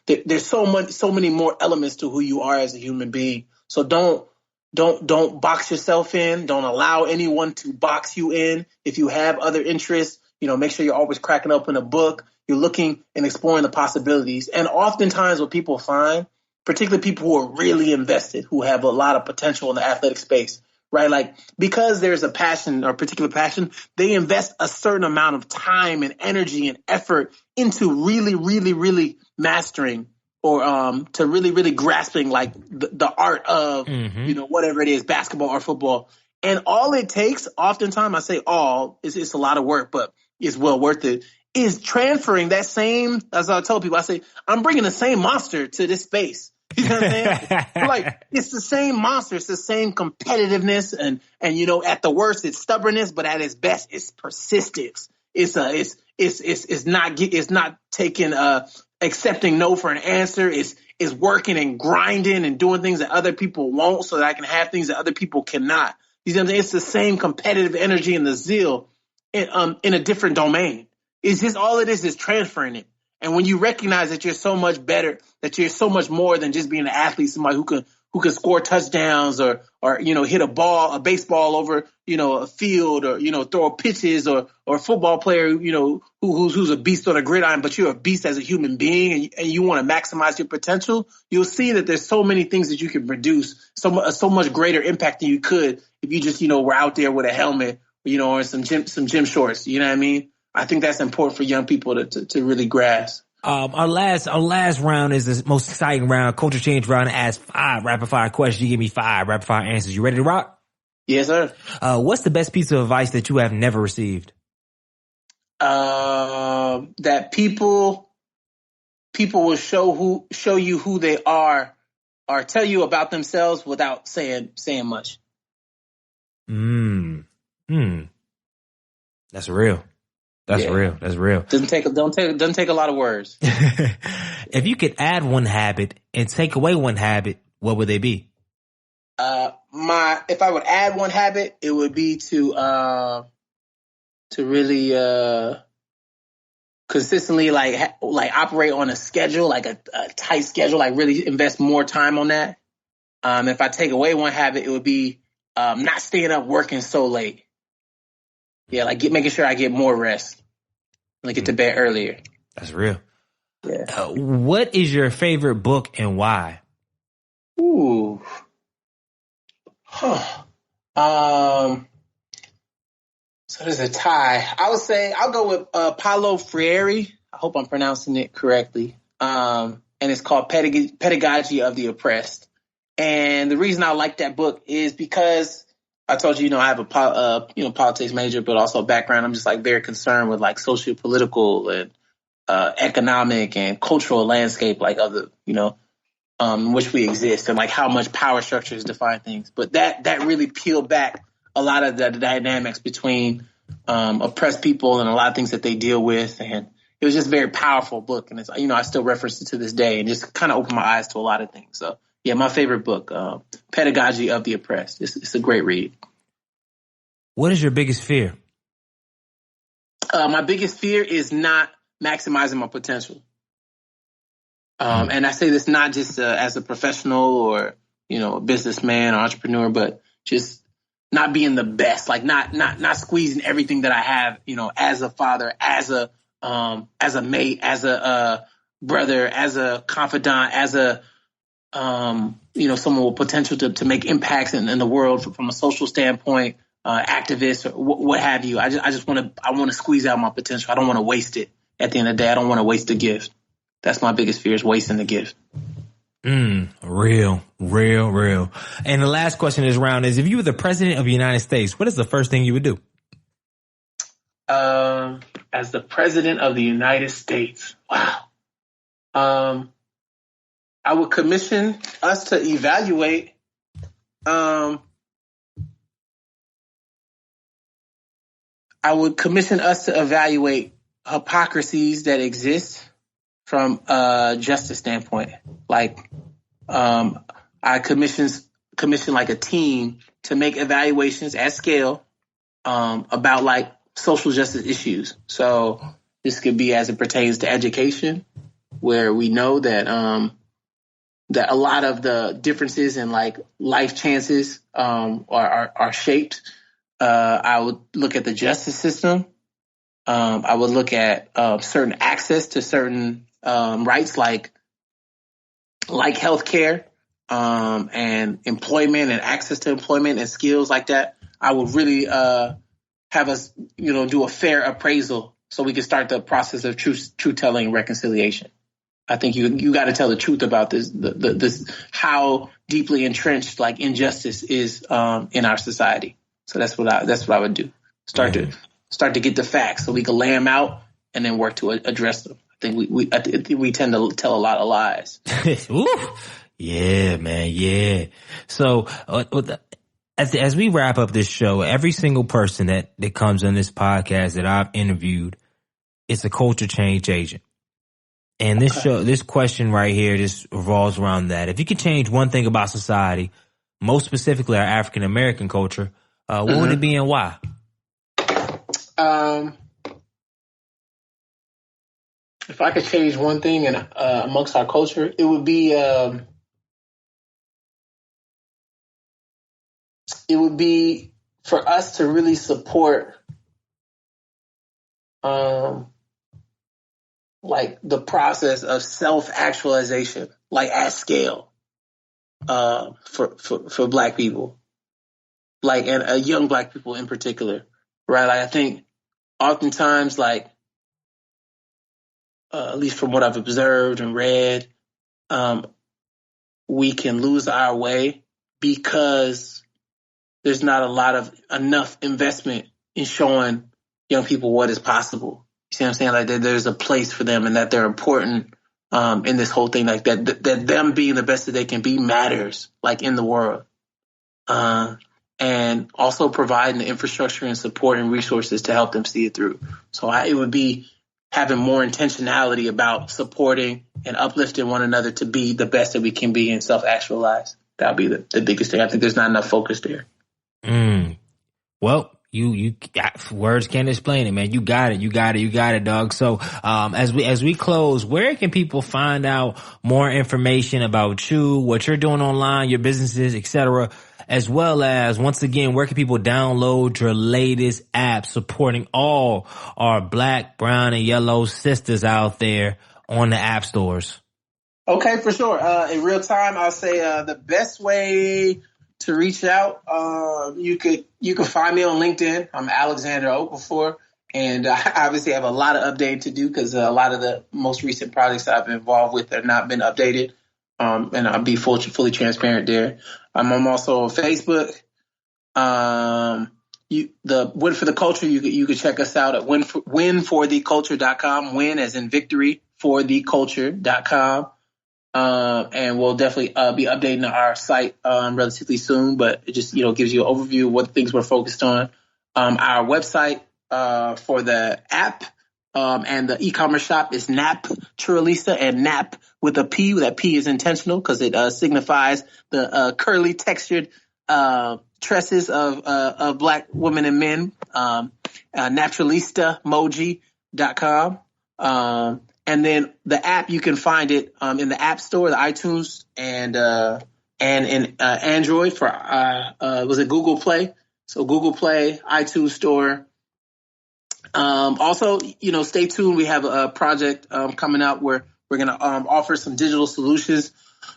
There's so many more elements to who you are as a human being. So don't don't box yourself in. Don't allow anyone to box you in. If you have other interests, make sure you're always cracking open a book. You're looking and exploring the possibilities. And oftentimes what people find, particularly people who are really invested, who have a lot of potential in the athletic space, right? Like, because there's a passion or particular passion, they invest a certain amount of time and energy and effort into really, really, really mastering or to really, really grasping like the art of, whatever it is, basketball or football. And all it takes, oftentimes, I say all, it's a lot of work, but it's well worth it, is transferring that same, as I tell people, I say, I'm bringing the same monster to this space. You know what I'm saying? Like, it's the same monster. It's the same competitiveness. And at the worst, it's stubbornness, but at its best, it's persistence. It's not taking, accepting no for an answer. It's working and grinding and doing things that other people won't so that I can have things that other people cannot. You see what I'm saying? It's the same competitive energy and the zeal in a different domain. It's just all it is transferring it. And when you recognize that you're so much better, that you're so much more than just being an athlete, somebody who can score touchdowns or hit a baseball over, a field or, throw pitches or a football player, who's a beast on a gridiron, but you're a beast as a human being and you want to maximize your potential, you'll see that there's so many things that you can produce, so much greater impact than you could if you just, were out there with a helmet, or some gym shorts. You know what I mean? I think that's important for young people to really grasp. Our last round is the most exciting round, culture change round. I ask 5 rapid fire questions. You give me 5 rapid fire answers. You ready to rock? Yes, sir. What's the best piece of advice that you have never received? That people will show you who they are or tell you about themselves without saying much. That's real. That's real. That's real. Doesn't take a lot of words. If you could add one habit and take away one habit, what would they be? If I would add one habit, it would be to really consistently like operate on a schedule, like a tight schedule, like really invest more time on that. If I take away one habit, it would be not staying up working so late. Yeah, like making sure I get more rest. Like get to bed earlier. That's real. Yeah. What is your favorite book and why? Ooh. So there's a tie. I would say I'll go with Paulo Freire. I hope I'm pronouncing it correctly. And it's called Pedagogy of the Oppressed. And the reason I like that book is because I told you, I have a politics major, but also a background. I'm just like very concerned with like socio-political and economic and cultural landscape, like other, in which we exist and like how much power structures define things. But that really peeled back a lot of the dynamics between oppressed people and a lot of things that they deal with. And it was just a very powerful book. And it's, I still reference it to this day and just kind of opened my eyes to a lot of things. So yeah, my favorite book, Pedagogy of the Oppressed. It's a great read. What is your biggest fear? My biggest fear is not maximizing my potential. And I say this not just as a professional or, a businessman or entrepreneur, but just not being the best, like not squeezing everything that I have, as a father, as a mate, as a brother, as a confidant, as a someone with potential to make impacts in the world from a social standpoint, activist or what have you. I want to squeeze out my potential. I don't want to waste it. At the end of the day, I don't want to waste the gift. That's my biggest fear, is wasting the gift. Real. And the last question in this round is, if you were the president of the United States, what is the first thing you would do? As the president of the United States, wow. I would commission us to evaluate hypocrisies that exist from a justice standpoint. Like, I commission like a team to make evaluations at scale about like social justice issues. So this could be as it pertains to education, where we know that that a lot of the differences in like life chances are shaped. I would look at the justice system. I would look at certain access to certain rights like healthcare and employment and access to employment and skills like that. I would really have us, do a fair appraisal so we can start the process of truth telling and reconciliation. I think you got to tell the truth about this how deeply entrenched like injustice is in our society. So that's what I would do. Start to get the facts so we can lay them out and then work to address them. I think we tend to tell a lot of lies. Yeah, man. Yeah. So as we wrap up this show, every single person that comes on this podcast that I've interviewed, it's a culture change agent. And this question right here just revolves around that. If you could change one thing about society, most specifically our African American culture, what would it be and why? If I could change one thing amongst our culture, it would be for us to really support like the process of self-actualization, like at scale, for Black people, like and young Black people in particular, right? Like I think oftentimes, like at least from what I've observed and read, we can lose our way because there's not enough investment in showing young people what is possible. You see what I'm saying? Like that there's a place for them and that they're important in this whole thing. Like that them being the best that they can be matters, like in the world. And also providing the infrastructure and support and resources to help them see it through. So it would be having more intentionality about supporting and uplifting one another to be the best that we can be and self-actualize. That would be the biggest thing. I think there's not enough focus there. Well, you words can't explain it, man. You got it, dog. So, as we close, where can people find out more information about you, what you're doing online, your businesses, etc., as well as, once again, where can people download your latest app supporting all our Black, brown, and yellow sisters out there on the app stores? Okay, for sure. In real time, I'll say the best way to reach out, you can find me on LinkedIn. I'm Alexander Okafor, and I obviously have a lot of updating to do because a lot of the most recent projects that I've been involved with have not been updated. And I'll be fully transparent there. I'm also on Facebook. The Win for the Culture, you can check us out at winfortheculture.com. Win as in victory, for theculture.com. And we'll definitely be updating our site relatively soon, but it just gives you an overview of what things we're focused on. Our website for the app and the e-commerce shop is Napturilista, and Nap with a P. That P is intentional because it signifies the curly textured tresses of Black women and men. Napturilistamoji.com. And then the app, you can find it in the App Store, the iTunes, and in Android for was it Google Play? So Google Play, iTunes Store. Also, stay tuned. We have a project coming out where we're going to offer some digital solutions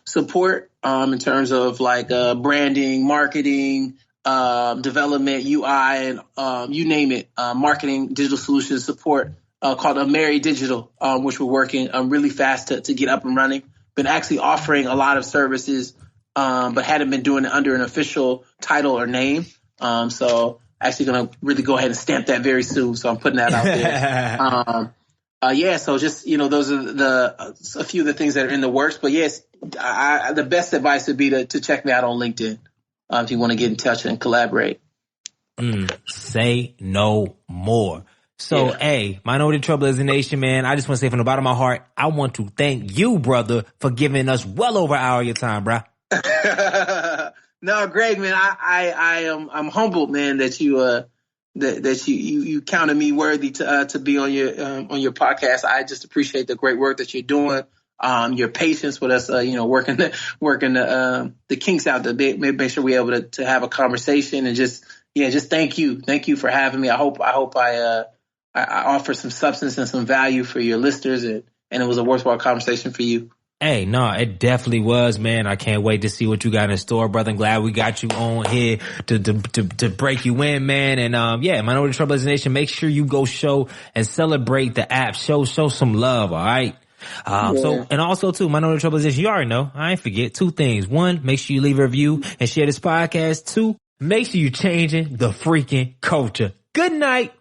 support in terms of like branding, marketing, development, UI, and you name it, marketing, digital solutions support called Ameri Digital, which we're working really fast to get up and running. Been actually offering a lot of services, but hadn't been doing it under an official title or name. So actually going to really go ahead and stamp that very soon. So I'm putting that out there. So just, those are a few of the things that are in the works. But yes, the best advice would be to check me out on LinkedIn if you want to get in touch and collaborate. Say no more. So, hey, Minority Trailblazer Nation, man, I just want to say from the bottom of my heart, I want to thank you, brother, for giving us well over an hour of your time, bro. No, Greg, man, I'm humbled, man, that you counted me worthy to be on your podcast. I just appreciate the great work that you're doing. your patience with us, working the kinks out to make sure we're able to have a conversation and just thank you for having me. I hope I offer some substance and some value for your listeners, and it was a worthwhile conversation for you. Hey, no, it definitely was, man. I can't wait to see what you got in store, brother. I'm glad we got you on here to break you in, man. And, Minority Trailblazers Nation, make sure you go show and celebrate the app. Show some love, all right? So, and also too, Minority Trailblazers Nation, you already know, I ain't forget 2 things. 1, make sure you leave a review and share this podcast. 2, make sure you changing the freaking culture. Good night.